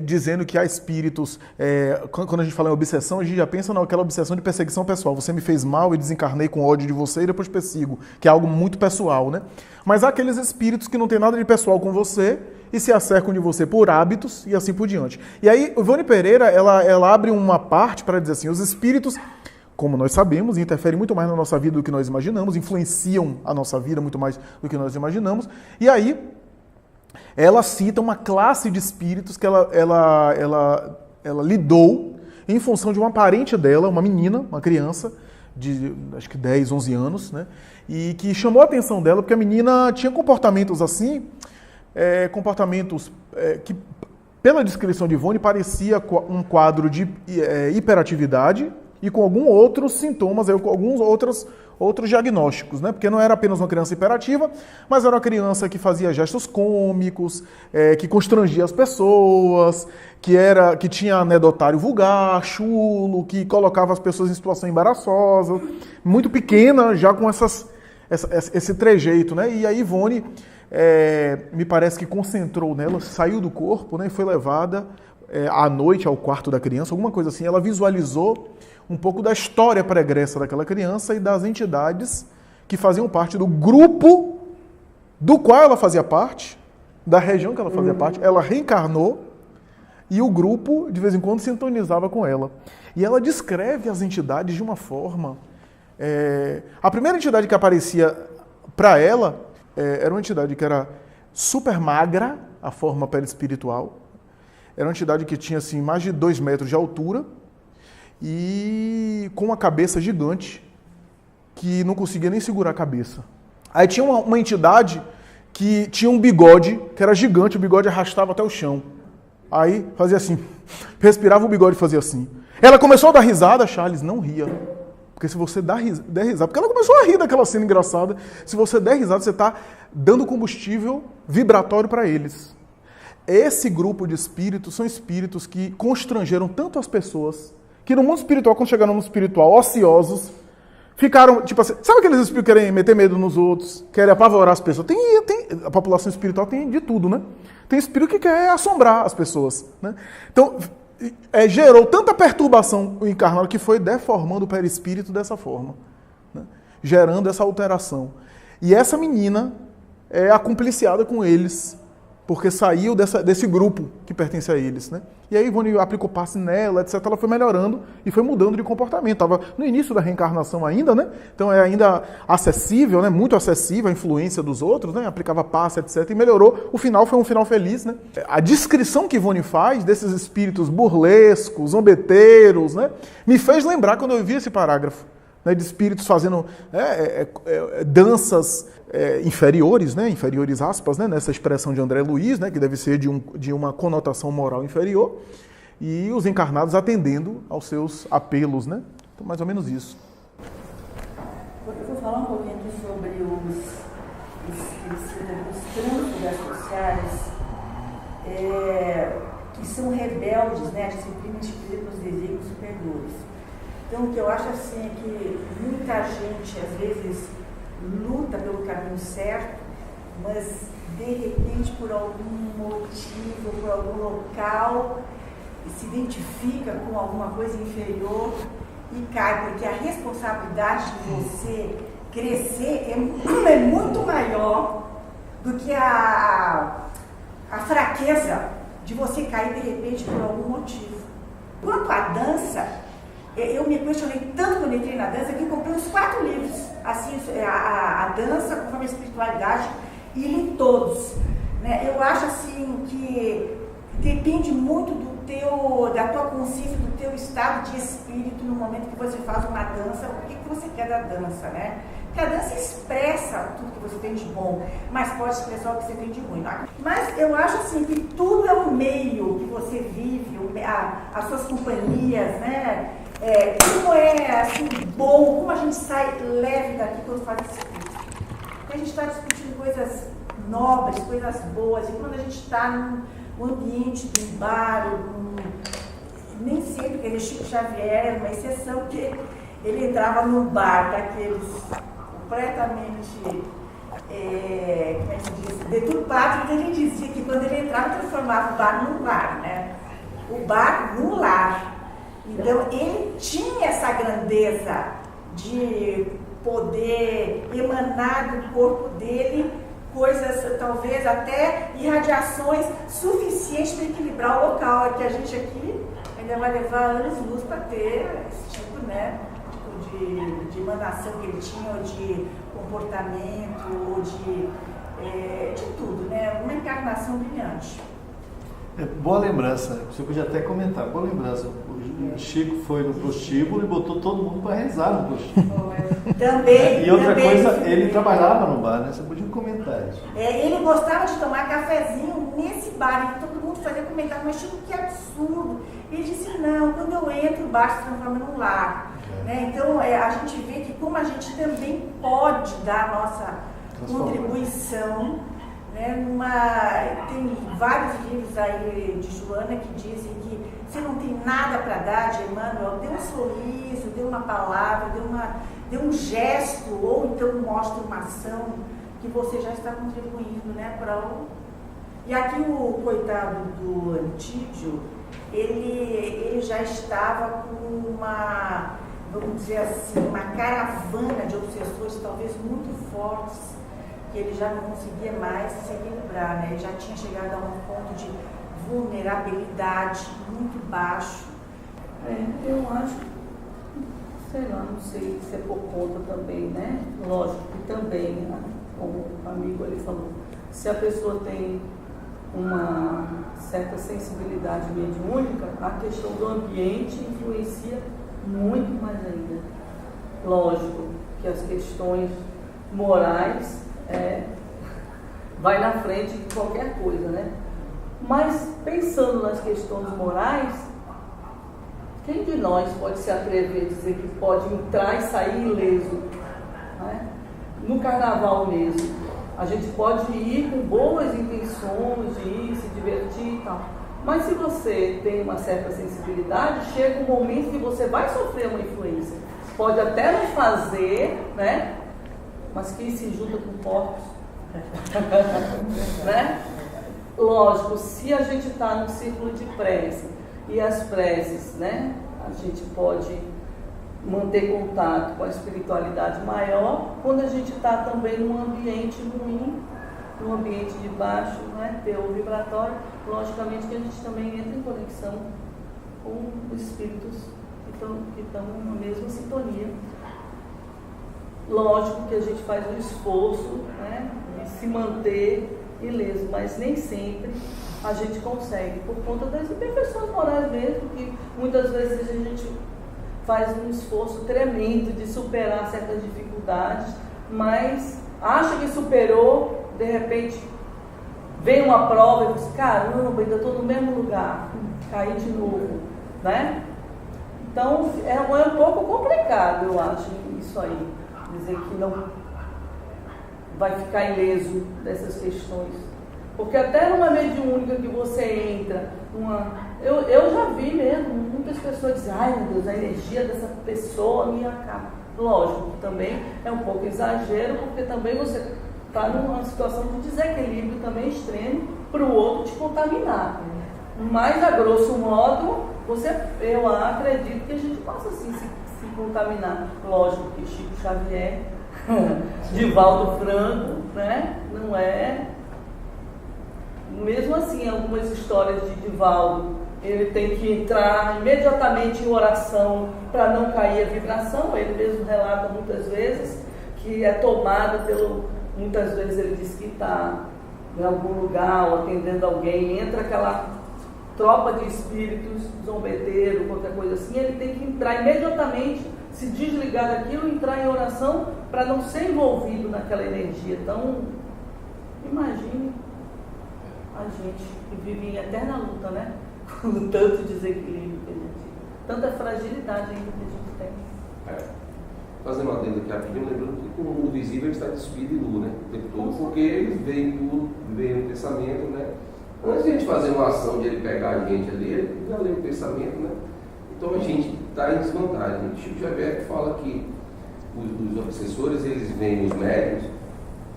dizendo que há espíritos, quando a gente fala em obsessão, a gente já pensa naquela obsessão de perseguição pessoal. Você me fez mal e desencarnei com ódio de você e depois persigo, que é algo muito pessoal, né? Mas há aqueles espíritos que não tem nada de pessoal com você e se acercam de você por hábitos e assim por diante. E aí, Ivone Pereira, ela abre uma parte para dizer assim, os espíritos, como nós sabemos, interferem muito mais na nossa vida do que nós imaginamos, influenciam a nossa vida muito mais do que nós imaginamos, e aí ela cita uma classe de espíritos que ela lidou em função de uma parente dela, uma menina, uma criança, de acho que 10, 11 anos, né? E que chamou a atenção dela porque a menina tinha comportamentos assim, que, pela descrição de Ivone, parecia um quadro de hiperatividade e com alguns outros sintomas, com alguns outros diagnósticos, né? Porque não era apenas uma criança hiperativa, mas era uma criança que fazia gestos cômicos, que constrangia as pessoas, que tinha anedotário vulgar, chulo, que colocava as pessoas em situação embaraçosa, muito pequena, já com esse trejeito, né? E a Ivone, me parece que concentrou nela, saiu do corpo, né? E foi levada à noite ao quarto da criança, alguma coisa assim. Ela visualizou um pouco da história pregressa daquela criança e das entidades que faziam parte do grupo do qual ela fazia parte, da região que ela fazia parte. Ela reencarnou e o grupo, de vez em quando, sintonizava com ela. E ela descreve as entidades de uma forma... A primeira entidade que aparecia para ela era uma entidade que era super magra, a forma perispiritual. Era uma entidade que tinha assim, mais de 2 metros de altura e com uma cabeça gigante que não conseguia nem segurar a cabeça. Aí tinha uma entidade que tinha um bigode que era gigante, o bigode arrastava até o chão. Aí fazia assim, respirava, o bigode fazia assim. Ela começou a dar risada, Charles não ria. Porque se você der risada, porque ela começou a rir daquela cena engraçada, se você der risada, você está dando combustível vibratório para eles. Esse grupo de espíritos são espíritos que constrangeram tanto as pessoas, que no mundo espiritual, quando chegaram no mundo espiritual, ociosos, ficaram, tipo assim, sabe aqueles espíritos que querem meter medo nos outros, querem apavorar as pessoas? A população espiritual tem de tudo, né? Tem espírito que quer assombrar as pessoas, né? Então, gerou tanta perturbação o encarnado que foi deformando o perispírito dessa forma, né? Gerando essa alteração. E essa menina é acompliciada com eles, porque saiu desse grupo que pertence a eles, né? E aí Ivone aplicou passe nela, etc. Ela foi melhorando e foi mudando de comportamento. Estava no início da reencarnação ainda, né? Então é ainda acessível, né? Muito acessível a influência dos outros, né? Aplicava passe, etc. E melhorou. O final foi um final feliz, né? A descrição que Ivone faz desses espíritos burlescos, zombeteiros, né? Me fez lembrar quando eu vi esse parágrafo, né, de espíritos fazendo danças inferiores, né, inferiores aspas, né, nessa expressão de André Luiz, né, que deve ser de uma conotação moral inferior, e os encarnados atendendo aos seus apelos, né? Então, mais ou menos isso. Eu vou falar um pouquinho aqui sobre os trânsitos sociais que são rebeldes, né, à disciplina instituída pelos desígnios superiores. Então, o que eu acho assim é que muita gente, às vezes, luta pelo caminho certo, mas, de repente, por algum motivo, por algum local, se identifica com alguma coisa inferior e cai, porque a responsabilidade de você crescer é muito maior do que a fraqueza de você cair, de repente, por algum motivo. Quanto à dança, eu me questionei tanto quando entrei na dança que eu comprei uns 4 livros, assim, a dança conforme a espiritualidade, e li todos, né? Eu acho assim que depende muito da tua consciência, do teu estado de espírito no momento que você faz uma dança, o que você quer da dança, né? Porque a dança expressa tudo que você tem de bom, mas pode expressar o que você tem de ruim. Não? Mas eu acho assim que tudo é o meio que você vive, as suas companhias, né? como é assim, bom, como a gente sai leve daqui quando faz esse curso. Porque a gente está discutindo coisas nobres, coisas boas, e quando a gente está num ambiente de um bar, nem sempre, porque Chico Xavier era uma exceção, porque ele entrava num bar daqueles completamente, como é que se diz, deturpados, porque ele dizia que quando ele entrava, transformava o bar num lar, né? O bar no lar. Então, ele tinha essa grandeza de poder emanar do corpo dele coisas, talvez até irradiações suficientes para equilibrar o local. É que a gente aqui ainda vai levar anos-luz para ter esse tipo, né, de emanação que ele tinha, ou de comportamento, ou de tudo, né? Uma encarnação brilhante. Boa lembrança, você podia até comentar, boa lembrança. O Chico foi no prostíbulo e botou todo mundo para rezar no prostíbulo. Também. E outra também, coisa, ele trabalhava no bar, né? Você podia comentar isso. Ele gostava de tomar cafezinho nesse bar, e todo mundo fazia comentário, mas Chico, que absurdo. Ele disse, não, quando eu entro, o bar se transforma num lar. Né? Então, a gente vê que como a gente também pode dar a nossa contribuição, né? Tem vários livros aí de Joana que dizem que você não tem nada para dar de Emmanuel, dê um sorriso, dê uma palavra, dê um gesto, ou então mostre uma ação que você já está contribuindo, né, para o... E aqui o coitado do Antídio, ele já estava com uma, vamos dizer assim, uma caravana de obsessores talvez muito fortes, que ele já não conseguia mais se equilibrar, né? Ele já tinha chegado a um ponto de vulnerabilidade muito baixo. Eu acho, sei lá, não sei se é por conta também, né? Lógico que também, né? Como o amigo ali falou, se a pessoa tem uma certa sensibilidade mediúnica, a questão do ambiente influencia muito mais ainda. Lógico que as questões morais vai na frente de qualquer coisa, né? Mas pensando nas questões morais, quem de nós pode se atrever a dizer que pode entrar e sair ileso, né? No carnaval mesmo, a gente pode ir com boas intenções de ir, se divertir e tal. Mas se você tem uma certa sensibilidade, chega um momento que você vai sofrer uma influência. Pode até não fazer, né? Mas que se junta com porcos. Né? Lógico, se a gente está num círculo de prece e as preces, né? A gente pode manter contato com a espiritualidade maior quando a gente está também num ambiente ruim, num ambiente de baixo, né? Teor vibratório, logicamente que a gente também entra em conexão com os espíritos que estão na mesma sintonia. Lógico que a gente faz um esforço, né, de se manter ileso, mas nem sempre a gente consegue, por conta das imperfeições morais mesmo, que muitas vezes a gente faz um esforço tremendo de superar certas dificuldades, mas acha que superou, de repente vem uma prova e diz, caramba, ainda estou no mesmo lugar, caí de novo, né? Então é um pouco complicado, eu acho, isso aí, dizer que não vai ficar ileso dessas questões. Porque até numa mediúnica que você entra, eu já vi mesmo, muitas pessoas dizem, ai meu Deus, a energia dessa pessoa me acaba. Lógico, também é um pouco exagero, porque também você está numa situação de desequilíbrio também extremo para o outro te contaminar. Mas, a grosso modo, eu acredito que a gente possa assim se contaminar. Lógico que Chico Xavier, Divaldo Franco, né? Não é... Mesmo assim, algumas histórias de Divaldo, ele tem que entrar imediatamente em oração para não cair a vibração. Ele mesmo relata muitas vezes que é tomado muitas vezes ele diz que está em algum lugar ou atendendo alguém, entra aquela tropa de espíritos, zombeteiro, qualquer coisa assim, ele tem que entrar imediatamente, se desligar daquilo, entrar em oração para não ser envolvido naquela energia. Então, imagine a gente que vive em eterna luta, né? Com o tanto desequilíbrio que a gente tanta fragilidade ainda que a gente tem. Fazendo uma adenda aqui rapidinho, lembrando que o mundo visível está despido e nu, né? O tempo todo, porque eles veem tudo, veem o pensamento, né? Antes de a gente fazer uma ação de ele pegar a gente ali, ele já lê o pensamento, né? Então a gente está em desvantagem. Chico Xavier fala que os obsessores, eles veem os médios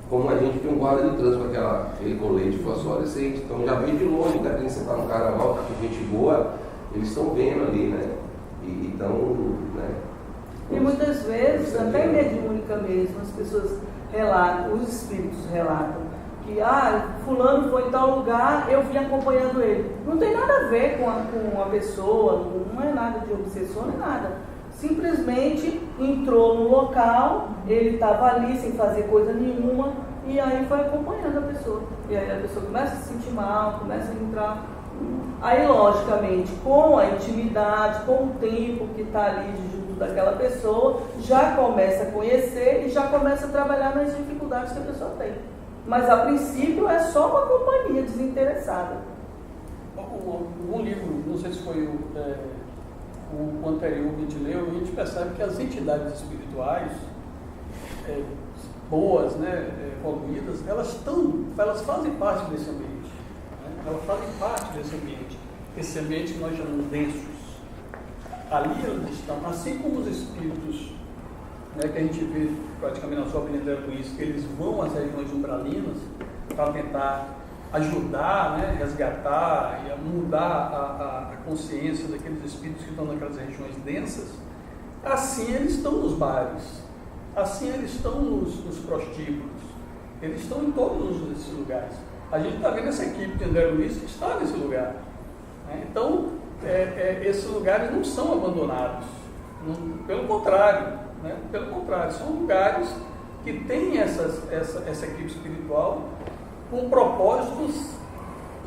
como a gente tem um guarda de trânsito com aquele colete fluorescente. Então já vem de longe, independente se você está no carnaval, está com gente boa, eles estão vendo ali, né? E então, né? E muitas vezes, até mediúnica mesmo, as pessoas relatam, os espíritos relatam, que fulano foi em tal lugar, eu vim acompanhando ele. Não tem nada a ver com a pessoa, não é nada de obsessor, não é nada. Simplesmente entrou no local, ele estava ali sem fazer coisa nenhuma, e aí foi acompanhando a pessoa. E aí a pessoa começa a se sentir mal, começa a entrar. Aí, logicamente, com a intimidade, com o tempo que está ali junto daquela pessoa, já começa a conhecer e já começa a trabalhar nas dificuldades que a pessoa tem. Mas, a princípio, é só uma companhia desinteressada. Um livro, não sei se foi o anterior que a gente leu, a gente percebe que as entidades espirituais, boas, né, evoluídas, elas fazem parte desse ambiente. Elas fazem parte desse ambiente que nós chamamos densos. Ali elas estão, assim como os espíritos, né, que a gente vê praticamente na sua brincadeira com isso, que eles vão às regiões umbralinas para tentar ajudar, né, resgatar e mudar a consciência daqueles espíritos que estão naquelas regiões densas. Assim eles estão nos bares, assim eles estão nos prostíbulos, eles estão em todos esses lugares. A gente está vendo essa equipe de André Luiz que está nesse lugar. Né? Então, esses lugares não são abandonados. Pelo contrário, né? Pelo contrário, são lugares que têm essa equipe espiritual com propósitos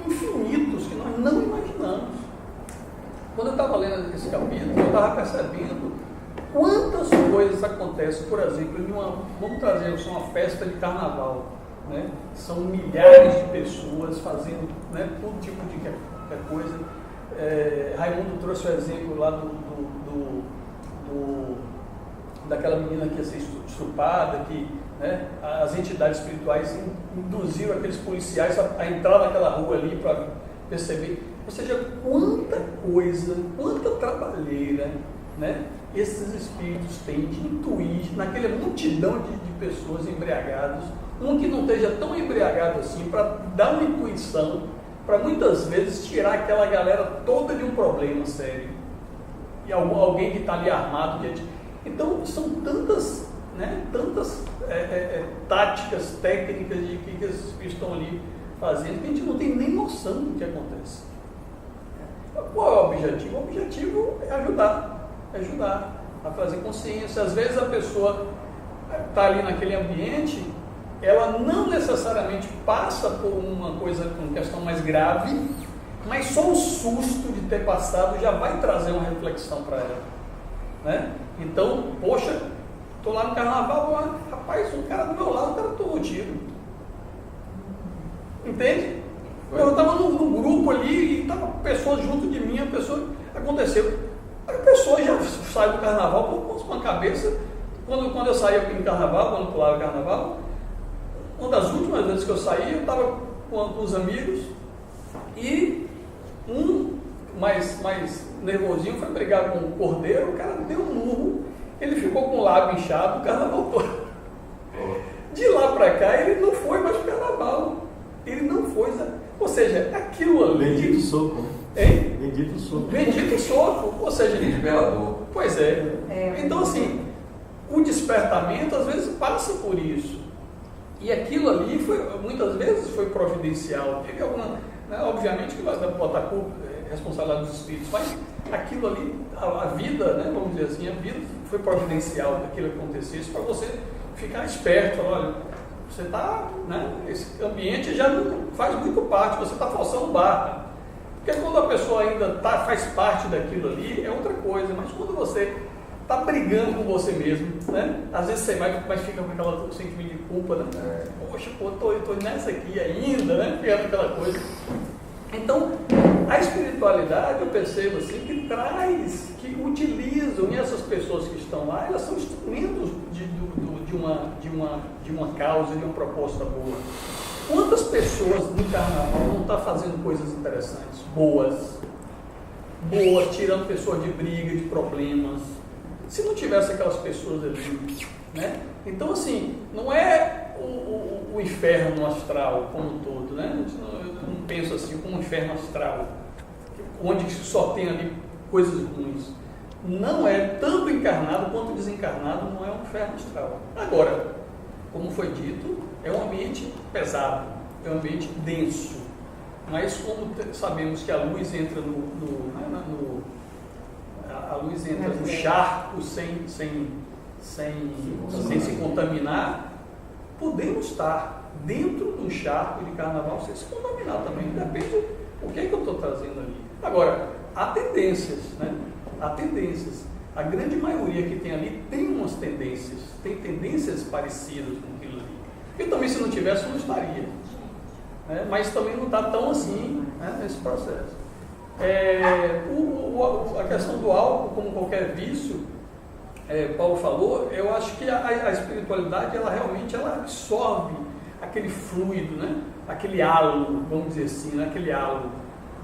infinitos que nós não imaginamos. Quando eu estava lendo esse capítulo, eu estava percebendo quantas coisas acontecem, por exemplo, vamos trazer uma festa de carnaval. Né? São milhares de pessoas fazendo, né, todo tipo de coisa. Raimundo trouxe o exemplo lá daquela menina que ia ser estuprada, que, né, as entidades espirituais induziram aqueles policiais a entrar naquela rua ali para perceber. Ou seja, quanta coisa, quanta trabalheira, né, esses espíritos têm de intuir naquela multidão de pessoas embriagadas. Um que não esteja tão embriagado assim, para dar uma intuição, para muitas vezes tirar aquela galera toda de um problema sério. E alguém que está ali armado. Então, são tantas, né, táticas, técnicas de que esses espíritos estão ali fazendo, que a gente não tem nem noção do que acontece. Qual é o objetivo? O objetivo é ajudar a trazer consciência. Às vezes a pessoa está ali naquele ambiente, ela não necessariamente passa por uma questão mais grave, mas só o susto de ter passado já vai trazer uma reflexão para ela, né? Então, poxa, estou lá no carnaval, rapaz, um cara do meu lado, o cara tomou tiro. Entende? Eu estava num grupo ali e estava pessoas junto de mim, aconteceu. A pessoa já sai do carnaval com a cabeça. Quando eu saía aqui no carnaval, quando eu pulava o carnaval, uma das últimas vezes que eu saí, eu estava com os amigos e um mais nervosinho foi brigar com o cordeiro, o cara deu um murro, ele ficou com o lábio inchado, o carnaval todo. De lá para cá, ele não foi mais para o carnaval. Ele não foi. Ou seja, aquilo ali. Bendito soco. Hein? Bendito soco. Bendito soco. Ou seja, Liberador. Pois é. Então, assim, o despertamento às vezes passa por isso. E aquilo ali muitas vezes foi providencial. Teve alguma. Né, obviamente que vai botar culpa, responsabilidade dos espíritos, mas aquilo ali, a vida, né, vamos dizer assim, a vida foi providencial daquilo que acontecesse para você ficar esperto. Olha, você está, né, esse ambiente já não faz muito parte, você está forçando barra. Porque quando a pessoa ainda faz parte daquilo ali, é outra coisa, mas quando você está brigando com você mesmo, né? Às vezes você vai, mas fica com aquele sentimento de culpa, né? Poxa, pô, tô nessa aqui ainda, né? Criando aquela coisa. Então, a espiritualidade, eu percebo assim, que traz, que utilizam, e essas pessoas que estão lá, elas são instrumentos de uma causa, de uma proposta boa. Quantas pessoas no carnaval não estão fazendo coisas interessantes, boas, tirando pessoas de briga, de problemas, se não tivesse aquelas pessoas ali, né? Então, assim, não é o inferno astral como um todo, né? Eu não penso assim como um inferno astral, onde só tem ali coisas ruins. Não é, tanto encarnado quanto desencarnado, não é um inferno astral. Agora, como foi dito, é um ambiente pesado, é um ambiente denso. Mas como sabemos que a luz entra a luz entra no charco sem se contaminar, podemos estar dentro do charco de carnaval sem se contaminar também. Depende do que é que eu estou trazendo ali. Agora, há tendências, né? Há tendências. A grande maioria que tem ali tem umas tendências, tem tendências parecidas com aquilo ali. Eu também, se não tivesse, não estaria. Né? Mas também não está tão assim, né, nesse processo. A questão do álcool, como qualquer vício, Paulo falou, eu acho que a espiritualidade, ela realmente absorve aquele fluido, né? Aquele halo, vamos dizer assim, né? Aquele halo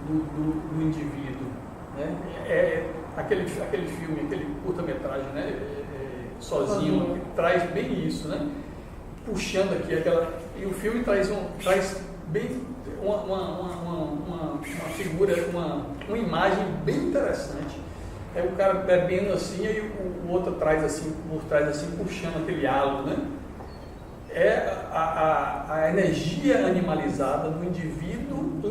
do indivíduo. Né? Aquele filme, aquele curta-metragem, né? Sozinho, que traz bem isso, né? Puxando aqui e o filme traz bem uma figura, uma imagem bem interessante. É o cara bebendo assim, e o outro traz assim, por trás assim, puxando aquele halo, né? É a energia animalizada do indivíduo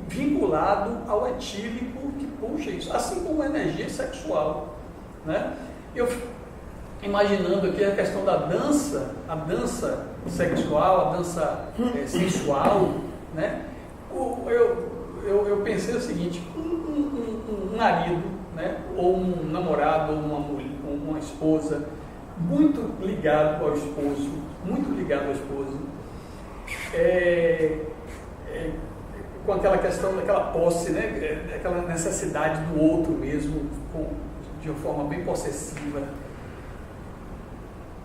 vinculado ao etílico que puxa isso, assim como a energia sexual, né? Eu imaginando aqui a questão da dança, a dança sexual, a dança sensual, né? Eu pensei o seguinte, um marido, né? Ou um namorado, ou uma esposa, muito ligado ao esposo, com aquela questão daquela posse, né? Aquela necessidade do outro mesmo, de uma forma bem possessiva.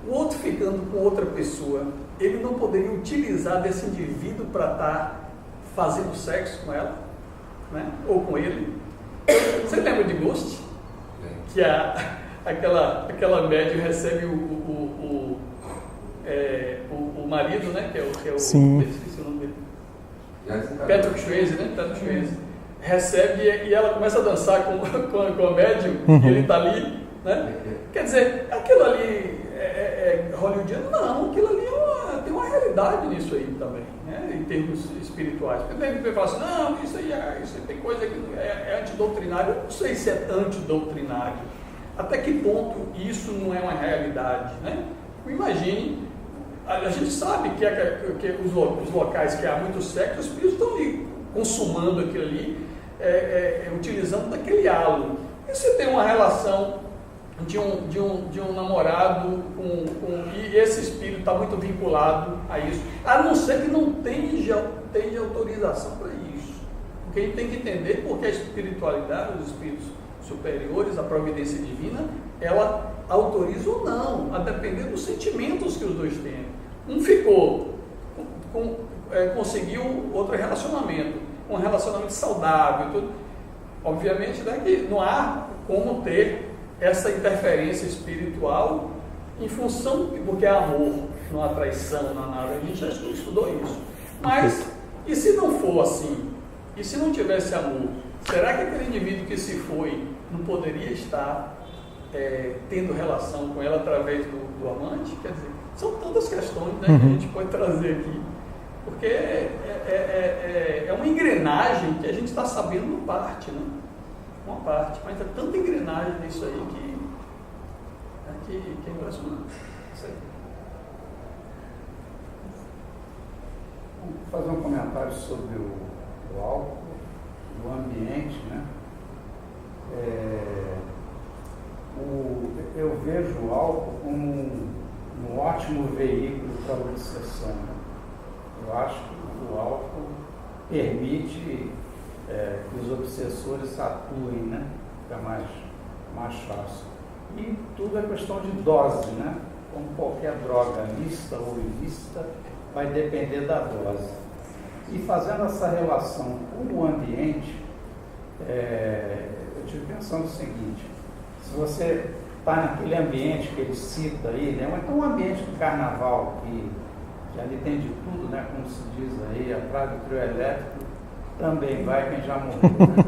O outro ficando com outra pessoa, ele não poderia utilizar desse indivíduo para estar fazendo sexo com ela, né? Ou com ele. Você lembra de Ghost? Que aquela médium recebe o marido, né? Que é o Sim. Esqueci o nome dele. Patrick Swayze, né? Patrick Swayze. Recebe e ela começa a dançar com a médium, e ele está ali, né? Quer dizer, aquilo ali é hollywoodiano? Não, aquilo ali tem uma realidade nisso aí também, né? Em termos espirituais. Porque tem que falar assim, não, isso aí tem coisa que é antidoutrinário. Eu não sei se é antidoutrinário. Até que ponto isso não é uma realidade, né? Imagine, a gente sabe que os locais que há muito sexo, os espíritos estão ali consumando aquilo ali, utilizando daquele halo. E se tem uma relação de um namorado e esse espírito está muito vinculado a isso, a não ser que não tenha autorização para isso. Porque a gente tem que entender porque a espiritualidade, os espíritos superiores, a providência divina, ela autoriza ou não, a depender dos sentimentos que os dois têm. Um ficou, conseguiu outro relacionamento, um relacionamento saudável, tudo. Obviamente, né, que não há como ter essa interferência espiritual em função, porque é amor, não há traição, não há nada. A gente já estudou isso. Mas, e se não for assim? E se não tivesse amor? Será que aquele indivíduo que se foi não poderia estar tendo relação com ela através do amante? Quer dizer, são tantas questões, né, que a gente pode trazer aqui. Porque é uma engrenagem que a gente está sabendo uma parte, né? Uma parte, mas é tanta engrenagem nisso aí que é impressionante. Isso aí. Vou fazer um comentário sobre o álcool, o ambiente, né? Eu vejo o álcool como um ótimo veículo para a obsessão, né? Eu acho que o álcool permite que os obsessores atuem, né? Fica mais mais fácil. E tudo é questão de dose, né? Como qualquer droga, lícita ou ilícita, vai depender da dose. E fazendo essa relação com o ambiente, eu estive pensando o seguinte: se você está naquele ambiente que ele cita aí, né? Então um ambiente do carnaval, que ali tem de tudo, né? Como se diz aí, atrás do trio elétrico também vai quem já morreu, né?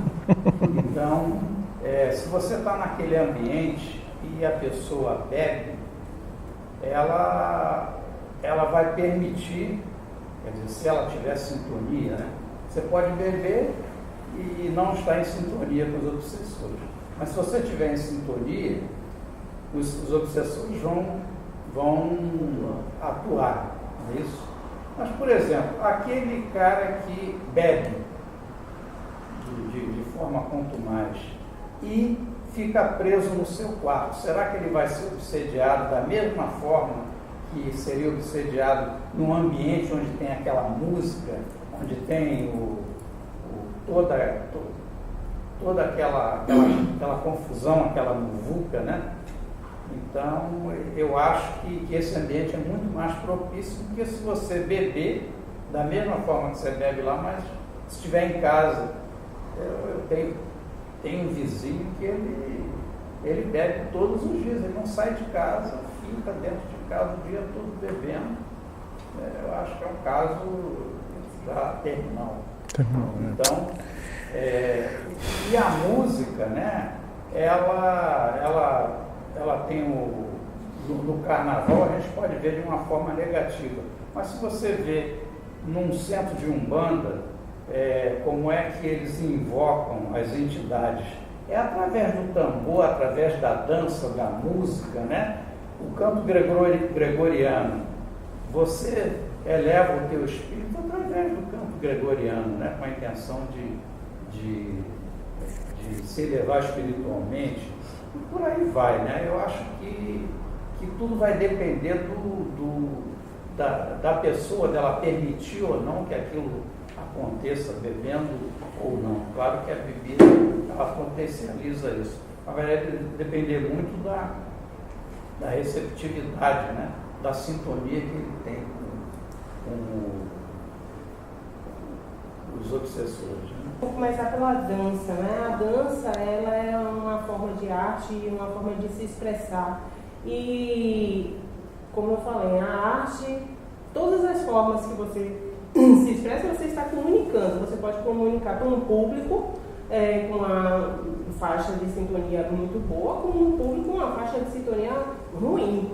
Então, se você está naquele ambiente e a pessoa bebe, ela vai permitir, quer dizer, se ela tiver sintonia, né? Você pode beber e não estar em sintonia com os obsessores. Mas se você estiver em sintonia, os obsessores vão atuar, não é isso? Mas, por exemplo, aquele cara que bebe de forma contumaz e fica preso no seu quarto, será que ele vai ser obsediado da mesma forma que seria obsediado num ambiente onde tem aquela música, onde tem toda aquela confusão, aquela muvuca, né? Então, eu acho que esse ambiente é muito mais propício do que se você beber da mesma forma que você bebe lá, mas se estiver em casa. Eu tenho um vizinho que ele bebe todos os dias, ele não sai de casa, fica dentro de casa o dia todo bebendo. Eu acho que é um caso já terminal. Então, e a música, né, ela tem no carnaval, a gente pode ver de uma forma negativa, mas se você vê num centro de Umbanda, como é que eles invocam as entidades? É através do tambor, através da dança, da música, né? O canto gregoriano, você eleva o teu espírito através do canto gregoriano, né? Com a intenção de se elevar espiritualmente, e por aí vai, né? Eu acho que tudo vai depender da pessoa, dela permitir ou não que aquilo aconteça, bebendo ou não. Claro que a bebida, ela potencializa isso, mas vai depender muito da receptividade, né? Da sintonia que ele tem com os obsessores. Né? Vou começar pela dança, né? A dança, ela é uma forma de arte e uma forma de se expressar. E, como eu falei, a arte, todas as formas que você se expressa, você está comunicando. Você pode comunicar com um público com uma faixa de sintonia muito boa, com um público com uma faixa de sintonia ruim.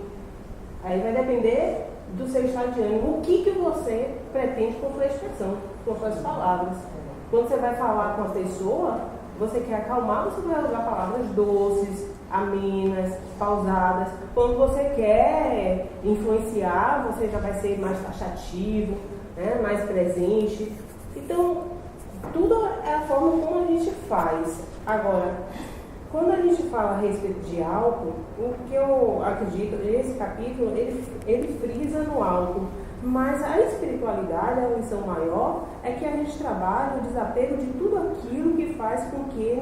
Aí vai depender do seu estado de ânimo, o que você pretende com sua expressão, com suas palavras. Quando você vai falar com a pessoa, você quer acalmar, você vai usar palavras doces, amenas, pausadas. Quando você quer influenciar, você já vai ser mais taxativo, né, mais presente. Então, tudo é a forma como a gente faz. Agora, quando a gente fala a respeito de álcool, o que eu acredito, esse capítulo, ele frisa no álcool. Mas a espiritualidade, a lição maior, é que a gente trabalha o desapego de tudo aquilo que faz com que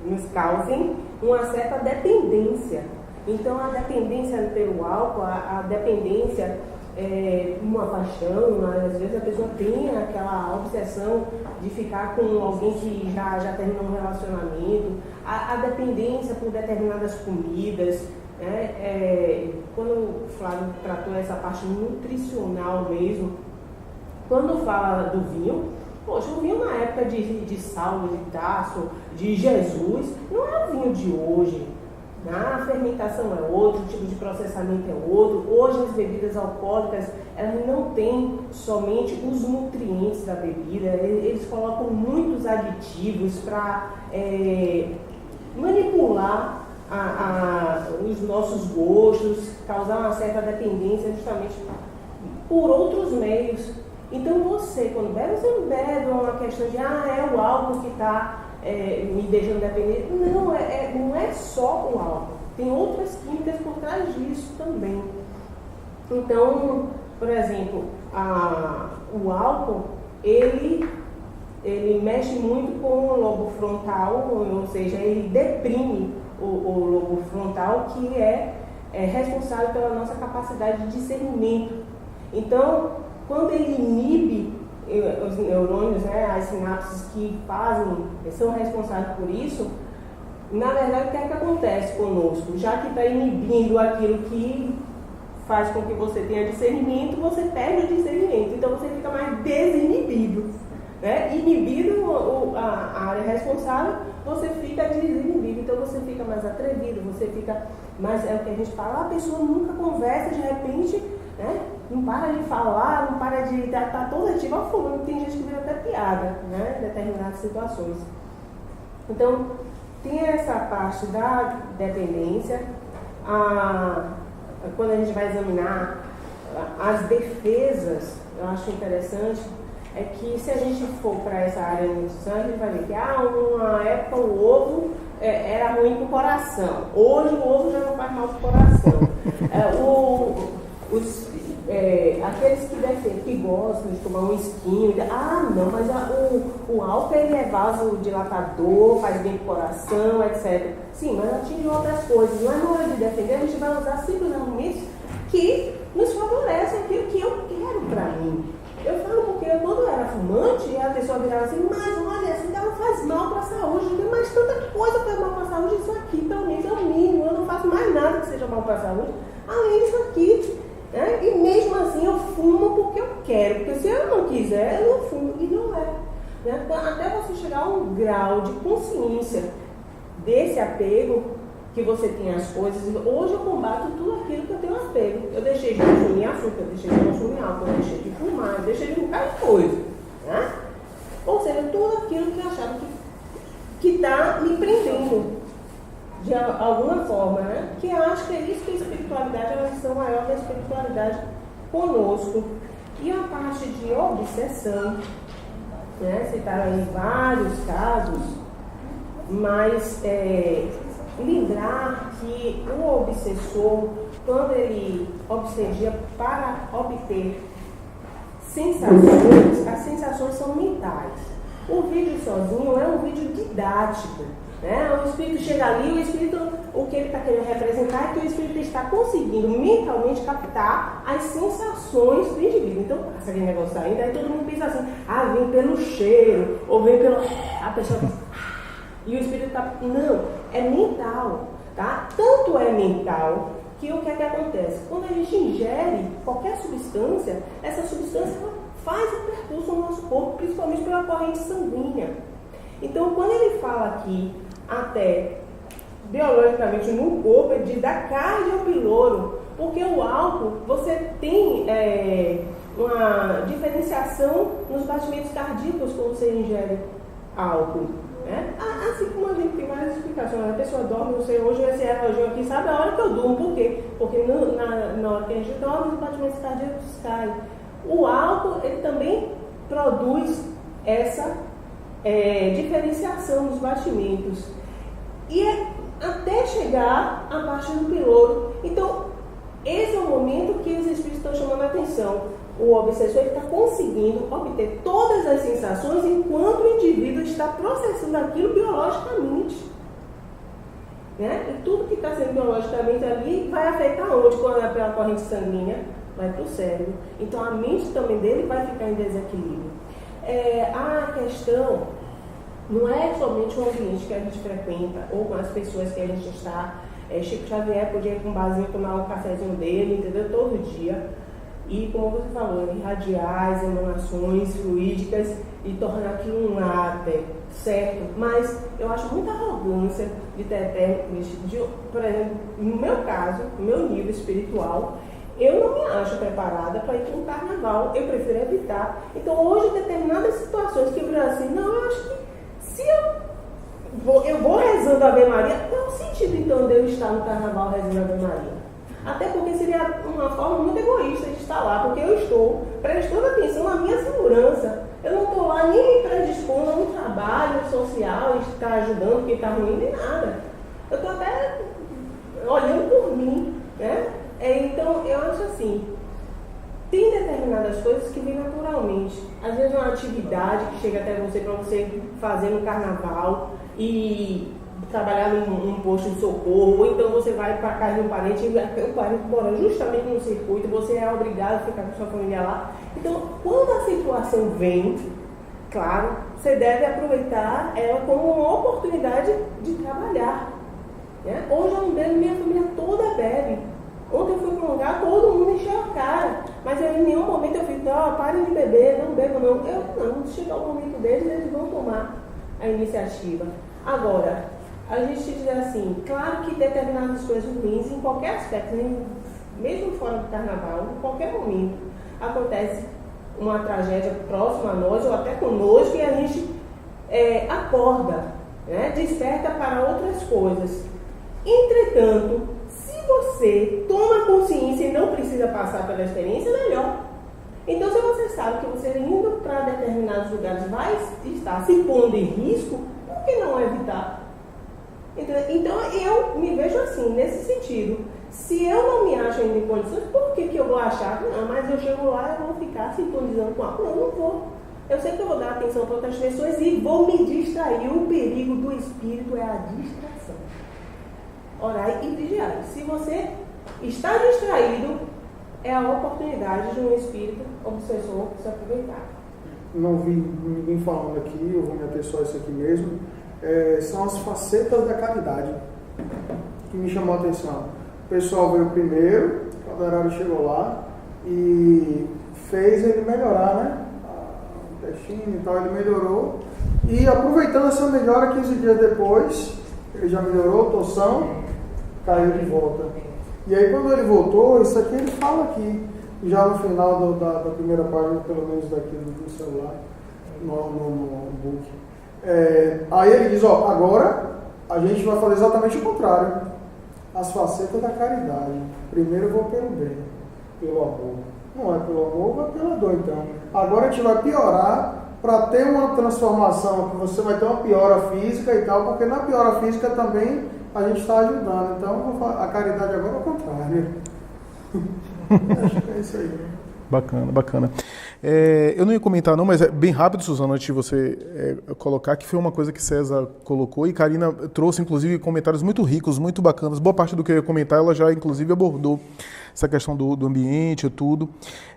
nos causem uma certa dependência. Então, a dependência pelo álcool, a dependência, uma paixão, às vezes a pessoa tem aquela obsessão de ficar com alguém que já terminou um relacionamento, a dependência por determinadas comidas. Quando o Flávio tratou essa parte nutricional mesmo, quando fala do vinho, poxa, o vinho na época de Saulo, de Tarso, de Jesus, não é o vinho de hoje. A fermentação é outro, o tipo de processamento é outro. Hoje as bebidas alcoólicas, elas não têm somente os nutrientes da bebida, eles colocam muitos aditivos para manipular os nossos gostos, causar uma certa dependência justamente por outros meios. Então você, quando bebe, você não bebe uma questão de é o álcool que está me deixando dependente. Não é só o álcool, tem outras químicas por trás disso também. Então, por exemplo, o álcool, ele ele mexe muito com o lobo frontal, ou seja, ele deprime o lobo frontal, que é responsável pela nossa capacidade de discernimento. Então, quando ele inibe os neurônios, né, as sinapses que são responsáveis por isso, na verdade, o que é que acontece conosco? Já que está inibindo aquilo que faz com que você tenha discernimento, você perde o discernimento, então você fica mais desinibido. Né? Inibido a área responsável, você fica desinibido, então você fica mais atrevido, você fica mais, é o que a gente fala, a pessoa nunca conversa, de repente, né? Não para de falar, não para de estar toda ativa, falando, tem gente que vira até piada, né? Em determinadas situações. Então, tem essa parte da dependência, quando a gente vai examinar as defesas, eu acho interessante, é que se a gente for para essa área de nutrição, a gente vai ver que uma época o ovo era ruim para o coração. Hoje o ovo já não faz mal para o coração. Aqueles que gostam de tomar um esquinho, não, mas o álcool ele é vasodilatador, faz bem para o coração, etc. Sim, mas atinge outras coisas. Mas na hora de defender, a gente vai usar simples argumentos que nos favorecem aquilo que eu quero para mim. Eu falo porque quando eu era fumante, a pessoa virava assim, mas olha, isso não faz mal para a saúde, mas tanta coisa faz mal para a saúde, isso aqui pelo menos é o mínimo, eu não faço mais nada que seja mal para a saúde, além disso aqui. Né? E mesmo assim eu fumo porque eu quero, porque se eu não quiser, eu não fumo, e não é. Né? Até você chegar a um grau de consciência desse apego que você tem às coisas. Hoje eu combato tudo aquilo que eu tenho apego. Eu deixei de consumir açúcar, eu deixei de consumir álcool, eu deixei de fumar, eu deixei de um bocado de coisa. Né? Ou seja, tudo aquilo que eu achava que está me prendendo de alguma forma, né? Que eu acho que é isso que a espiritualidade, a lição maior da espiritualidade conosco. E a parte de obsessão, né? Citaram aí vários casos, mas lembrar que o obsessor, quando ele obsedia para obter sensações, as sensações são mentais. O vídeo sozinho é um vídeo didático. Né? O espírito chega ali, o que ele está querendo representar é que o espírito está conseguindo mentalmente captar as sensações do indivíduo. Então, passa aquele negócio ainda, aí todo mundo pensa assim, vem pelo cheiro, ou vem pelo... A pessoa pensa, e o espírito está... Não, é mental, tá? Tanto é mental que o que é que acontece? Quando a gente ingere qualquer substância, essa substância faz o percurso no nosso corpo, principalmente pela corrente sanguínea. Então, quando ele fala aqui, até biologicamente no corpo, ele diz da cardio piloro, porque o álcool, você tem uma diferenciação nos batimentos cardíacos quando você ingere álcool. Né? Assim como a gente tem várias explicações, a pessoa dorme, não sei, hoje esse relógio aqui sabe a hora que eu durmo, por quê? Porque na hora que a gente dorme, os batimentos cardíacos caem. O álcool, ele também produz essa diferenciação dos batimentos e até chegar à parte do piloro. Então, esse é o momento que os espíritos estão chamando a atenção. O obsessor está conseguindo obter todas as sensações enquanto o indivíduo está processando aquilo biologicamente. Né? E tudo que está sendo biologicamente ali vai afetar onde? Quando é pela corrente sanguínea, vai para o cérebro. Então, a mente também dele vai ficar em desequilíbrio. A questão não é somente o ambiente que a gente frequenta ou as pessoas que a gente está. Chico Xavier podia ir com um barzinho tomar um cafezinho dele, entendeu? Todo dia. E, como você falou, irradiar as emanações fluídicas e tornar aquilo um áter, certo? Mas eu acho muita arrogância de ter, por exemplo, no meu caso, no meu nível espiritual, eu não me acho preparada para ir para um carnaval, eu prefiro evitar. Então, hoje, determinadas situações que eu digo assim, não, eu acho que se eu vou rezando a Ave Maria, qual é o sentido, então, de eu estar no carnaval rezando a Ave Maria? Até porque seria uma forma muito egoísta de estar lá, porque eu estou prestando atenção na minha segurança. Eu não estou lá nem me predispondo a um trabalho social, estar ajudando quem está ruim, nem nada. Eu estou até olhando por mim, né? Então, eu acho assim, tem determinadas coisas que vêm naturalmente. Às vezes uma atividade que chega até você para você fazer no carnaval e trabalhar num posto de socorro, ou então você vai para casa de um parente e o parente mora justamente no circuito, você é obrigado a ficar com sua família lá. Então, quando a situação vem, claro, você deve aproveitar ela como uma oportunidade de trabalhar. Né? Hoje eu não bebo, minha família toda bebe. Ontem eu fui para um lugar, todo mundo encheu a cara. Mas em nenhum momento eu fiz, parem de beber, não bebo não. Eu não, chegar o momento deles, eles vão tomar a iniciativa. Agora, a gente diz assim, claro que determinadas coisas ruins, em qualquer aspecto, mesmo fora do carnaval, em qualquer momento, acontece uma tragédia próxima a nós, ou até conosco, e a gente acorda, né, desperta para outras coisas. Entretanto, se você toma consciência e não precisa passar pela experiência, melhor. Então, se você sabe que você indo para determinados lugares vai estar se pondo em risco, por que não evitar? Então, eu me vejo assim, nesse sentido. Se eu não me acho ainda em condições, por que eu vou achar? Não, mas eu chego lá e vou ficar sintonizando com algo. Não, não vou. Eu sei que eu vou dar atenção para outras pessoas e vou me distrair. O perigo do espírito é a distração. Orai e vigiai. Se você está distraído, é a oportunidade de um espírito obsessor se aproveitar. Não vi ninguém falando aqui, eu vou me ater só isso aqui mesmo. São as facetas da caridade que me chamou a atenção. O pessoal veio primeiro, o horário chegou lá e fez ele melhorar, né? O intestino e tal, ele melhorou. E aproveitando essa melhora, 15 dias depois, ele já melhorou, torção, caiu de volta. E aí quando ele voltou, isso aqui ele fala aqui, já no final da primeira página, pelo menos daqui do celular, no book. Aí ele diz, agora a gente vai fazer exatamente o contrário. As facetas da caridade. Primeiro eu vou pelo bem, pelo amor. Não é pelo amor, vai pela dor então. Agora a gente vai piorar para ter uma transformação, que você vai ter uma piora física e tal, porque na piora física também a gente está ajudando. Então a caridade agora é o contrário. Acho que é isso aí. Bacana, bacana. Eu não ia comentar não, mas é bem rápido, Suzana, antes de você colocar, que foi uma coisa que César colocou e Karina trouxe, inclusive, comentários muito ricos, muito bacanas. Boa parte do que eu ia comentar, ela já, inclusive, abordou essa questão do ambiente e tudo.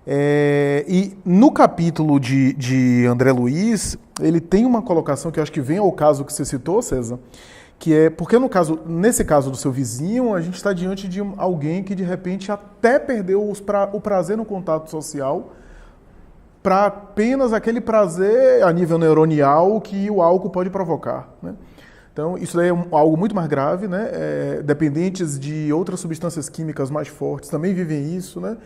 E no capítulo de André Luiz, ele tem uma colocação que eu acho que vem ao caso que você citou, César, que é, porque nesse caso do seu vizinho, a gente está diante de alguém que de repente até perdeu o prazer no contato social para apenas aquele prazer a nível neuronial que o álcool pode provocar, né? Então, isso daí é algo muito mais grave, né? Dependentes de outras substâncias químicas mais fortes também vivem isso, né?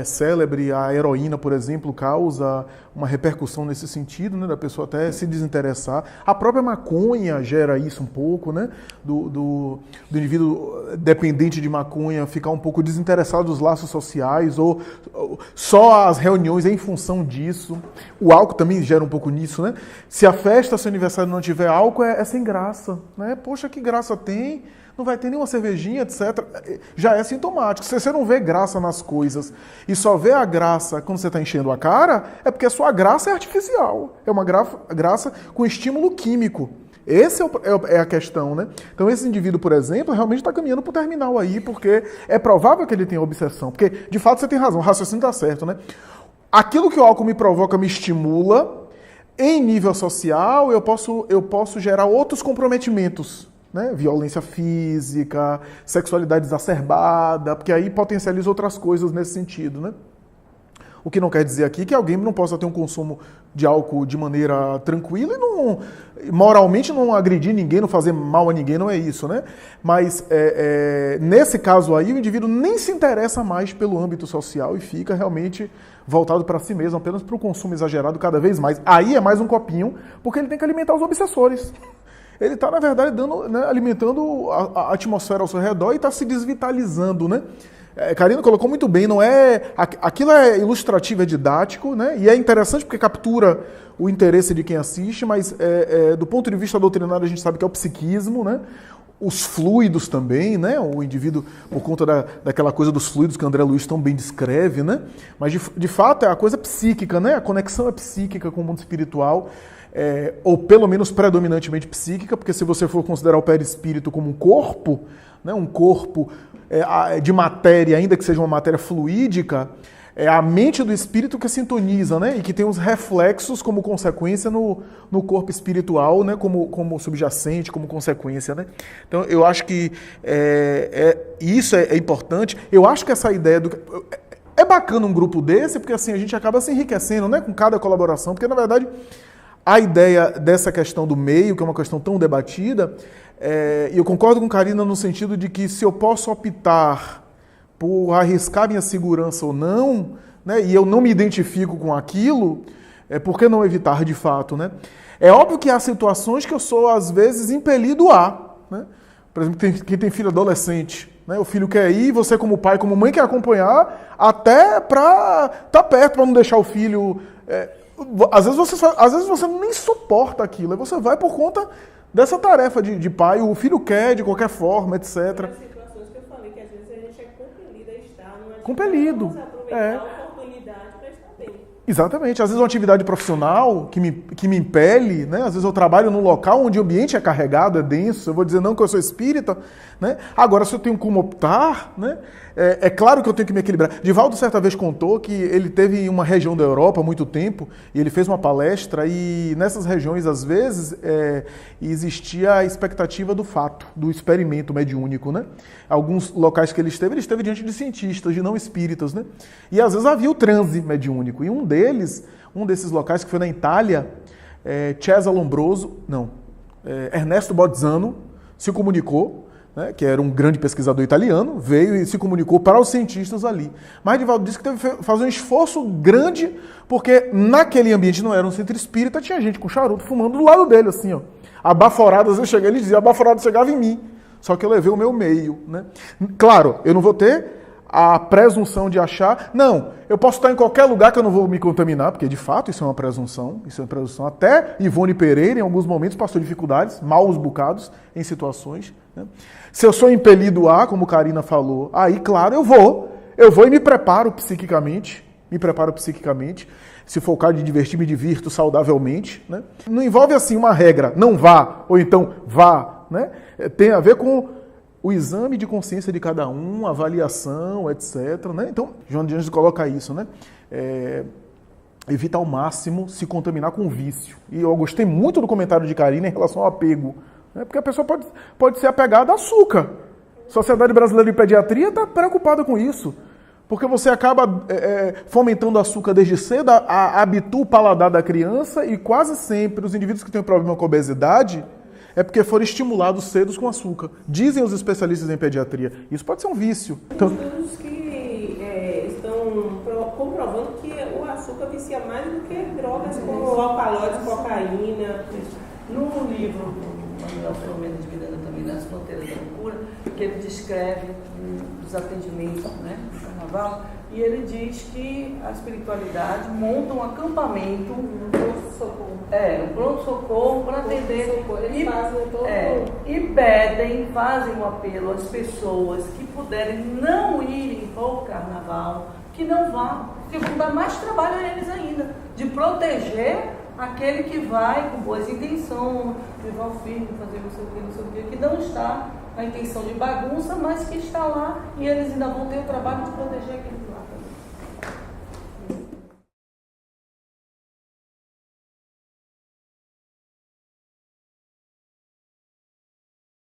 Célebre, a heroína, por exemplo, causa uma repercussão nesse sentido, né? Da pessoa até se desinteressar. A própria maconha gera isso um pouco, né? Do indivíduo dependente de maconha ficar um pouco desinteressado dos laços sociais ou só as reuniões em função disso. O álcool também gera um pouco nisso, né? Se a festa, se o aniversário não tiver álcool, é sem graça, né? Poxa, que graça tem? Não vai ter nenhuma cervejinha, etc. Já é sintomático. Se você não vê graça nas coisas e só vê a graça quando você está enchendo a cara, é porque a sua graça é artificial. É uma graça com estímulo químico. Essa é a questão, né? Então esse indivíduo, por exemplo, realmente está caminhando para o terminal aí, porque é provável que ele tenha obsessão. Porque, de fato, você tem razão, o raciocínio está certo, né? Aquilo que o álcool me provoca me estimula. Em nível social, eu posso gerar outros comprometimentos, né? Violência física, sexualidade exacerbada, porque aí potencializa outras coisas nesse sentido, né? O que não quer dizer aqui que alguém não possa ter um consumo de álcool de maneira tranquila e moralmente não agredir ninguém, não fazer mal a ninguém, não é isso, né? Mas nesse caso aí o indivíduo nem se interessa mais pelo âmbito social e fica realmente voltado para si mesmo, apenas para o consumo exagerado cada vez mais. Aí é mais um copinho, porque ele tem que alimentar os obsessores. Ele está, na verdade, alimentando a atmosfera ao seu redor e está se desvitalizando, né? Karina colocou muito bem, não é... Aquilo é ilustrativo, é didático, né? E é interessante porque captura o interesse de quem assiste, mas do ponto de vista doutrinário a gente sabe que é o psiquismo, né? os fluidos também, né? O indivíduo, por conta daquela coisa dos fluidos que o André Luiz tão bem descreve, né? Mas de fato é a coisa psíquica, né? A conexão é psíquica com o mundo espiritual, ou pelo menos predominantemente psíquica, porque se você for considerar o perispírito como um corpo, né? Um corpo de matéria, ainda que seja uma matéria fluídica, é a mente do espírito que sintoniza, né? E que tem os reflexos como consequência no corpo espiritual, né? Como subjacente, como consequência, né? Então, eu acho que isso é importante. Eu acho que essa ideia é bacana um grupo desse, porque assim a gente acaba se enriquecendo, né? Com cada colaboração, porque na verdade a ideia dessa questão do meio, que é uma questão tão debatida, e eu concordo com Karina no sentido de que se eu posso optar por arriscar minha segurança ou não, né, e eu não me identifico com aquilo, por que não evitar de fato, né? É óbvio que há situações que eu sou, às vezes, impelido a, né? Por exemplo, quem tem filho adolescente, né? O filho quer ir, você como pai, como mãe quer acompanhar, até para estar perto, para não deixar o filho... Às vezes você nem suporta aquilo, aí você vai por conta dessa tarefa de pai, o filho quer de qualquer forma, etc. Compelido. Aproveitar a oportunidade para estar bem. Exatamente. Às vezes uma atividade profissional que me impele, né? Às vezes eu trabalho num local onde o ambiente é carregado, é denso, eu vou dizer não que eu sou espírita, né? Agora, se eu tenho como optar, né? É claro que eu tenho que me equilibrar. Divaldo certa vez contou que ele teve em uma região da Europa há muito tempo, e ele fez uma palestra, e nessas regiões, às vezes, existia a expectativa do fato, do experimento mediúnico, né? Alguns locais que ele esteve diante de cientistas, de não espíritas, né? E às vezes havia o transe mediúnico. E um desses locais, que foi na Itália, Cesare Lombroso, Ernesto Bolzano se comunicou, né, que era um grande pesquisador italiano, veio e se comunicou para os cientistas ali. Mas Divaldo disse que teve que fazer um esforço grande, porque naquele ambiente não era um centro espírita, tinha gente com charuto fumando do lado dele, assim, ó. Abaforado, às vezes ele dizia, abaforado chegava em mim, só que eu levei o meu meio, né? Claro, eu não vou ter a presunção de achar, não, eu posso estar em qualquer lugar que eu não vou me contaminar, porque de fato isso é uma presunção, até Ivone Pereira em alguns momentos passou dificuldades, maus bocados em situações, né? Se eu sou impelido a, como Karina falou, aí claro, eu vou e me preparo psiquicamente, se for o caso de divertir, me divirto saudavelmente, né? Não envolve assim uma regra, não vá, ou então vá, né? Tem a ver com o exame de consciência de cada um, avaliação, etc. Né? Então, João de Anjos coloca isso, né? Evita ao máximo se contaminar com vício. E eu gostei muito do comentário de Karina em relação ao apego, né? Porque a pessoa pode ser apegada a açúcar. A Sociedade Brasileira de Pediatria está preocupada com isso. Porque você acaba fomentando açúcar desde cedo, habitua o paladar da criança, e quase sempre os indivíduos que têm problema com obesidade é porque foram estimulados cedo com açúcar. Dizem os especialistas em pediatria. Isso pode ser um vício. Tem estudos que estão comprovando que o açúcar vicia mais do que drogas como o alcaloide, cocaína. No livro do Manuel Filomeno de Miranda, também nas Fronteiras da Loucura, que ele descreve os atendimentos, né, do carnaval, e ele diz que a espiritualidade monta um acampamento, um pronto-socorro para atender. E fazem um apelo às pessoas que puderem não irem ao carnaval, que não vá, porque vão dar mais trabalho a eles ainda, de proteger aquele que vai com boas intenções, levar o filho, fazer não sei o que, que não está a intenção de bagunça, mas que está lá, e eles ainda vão ter o trabalho de proteger aquele lá.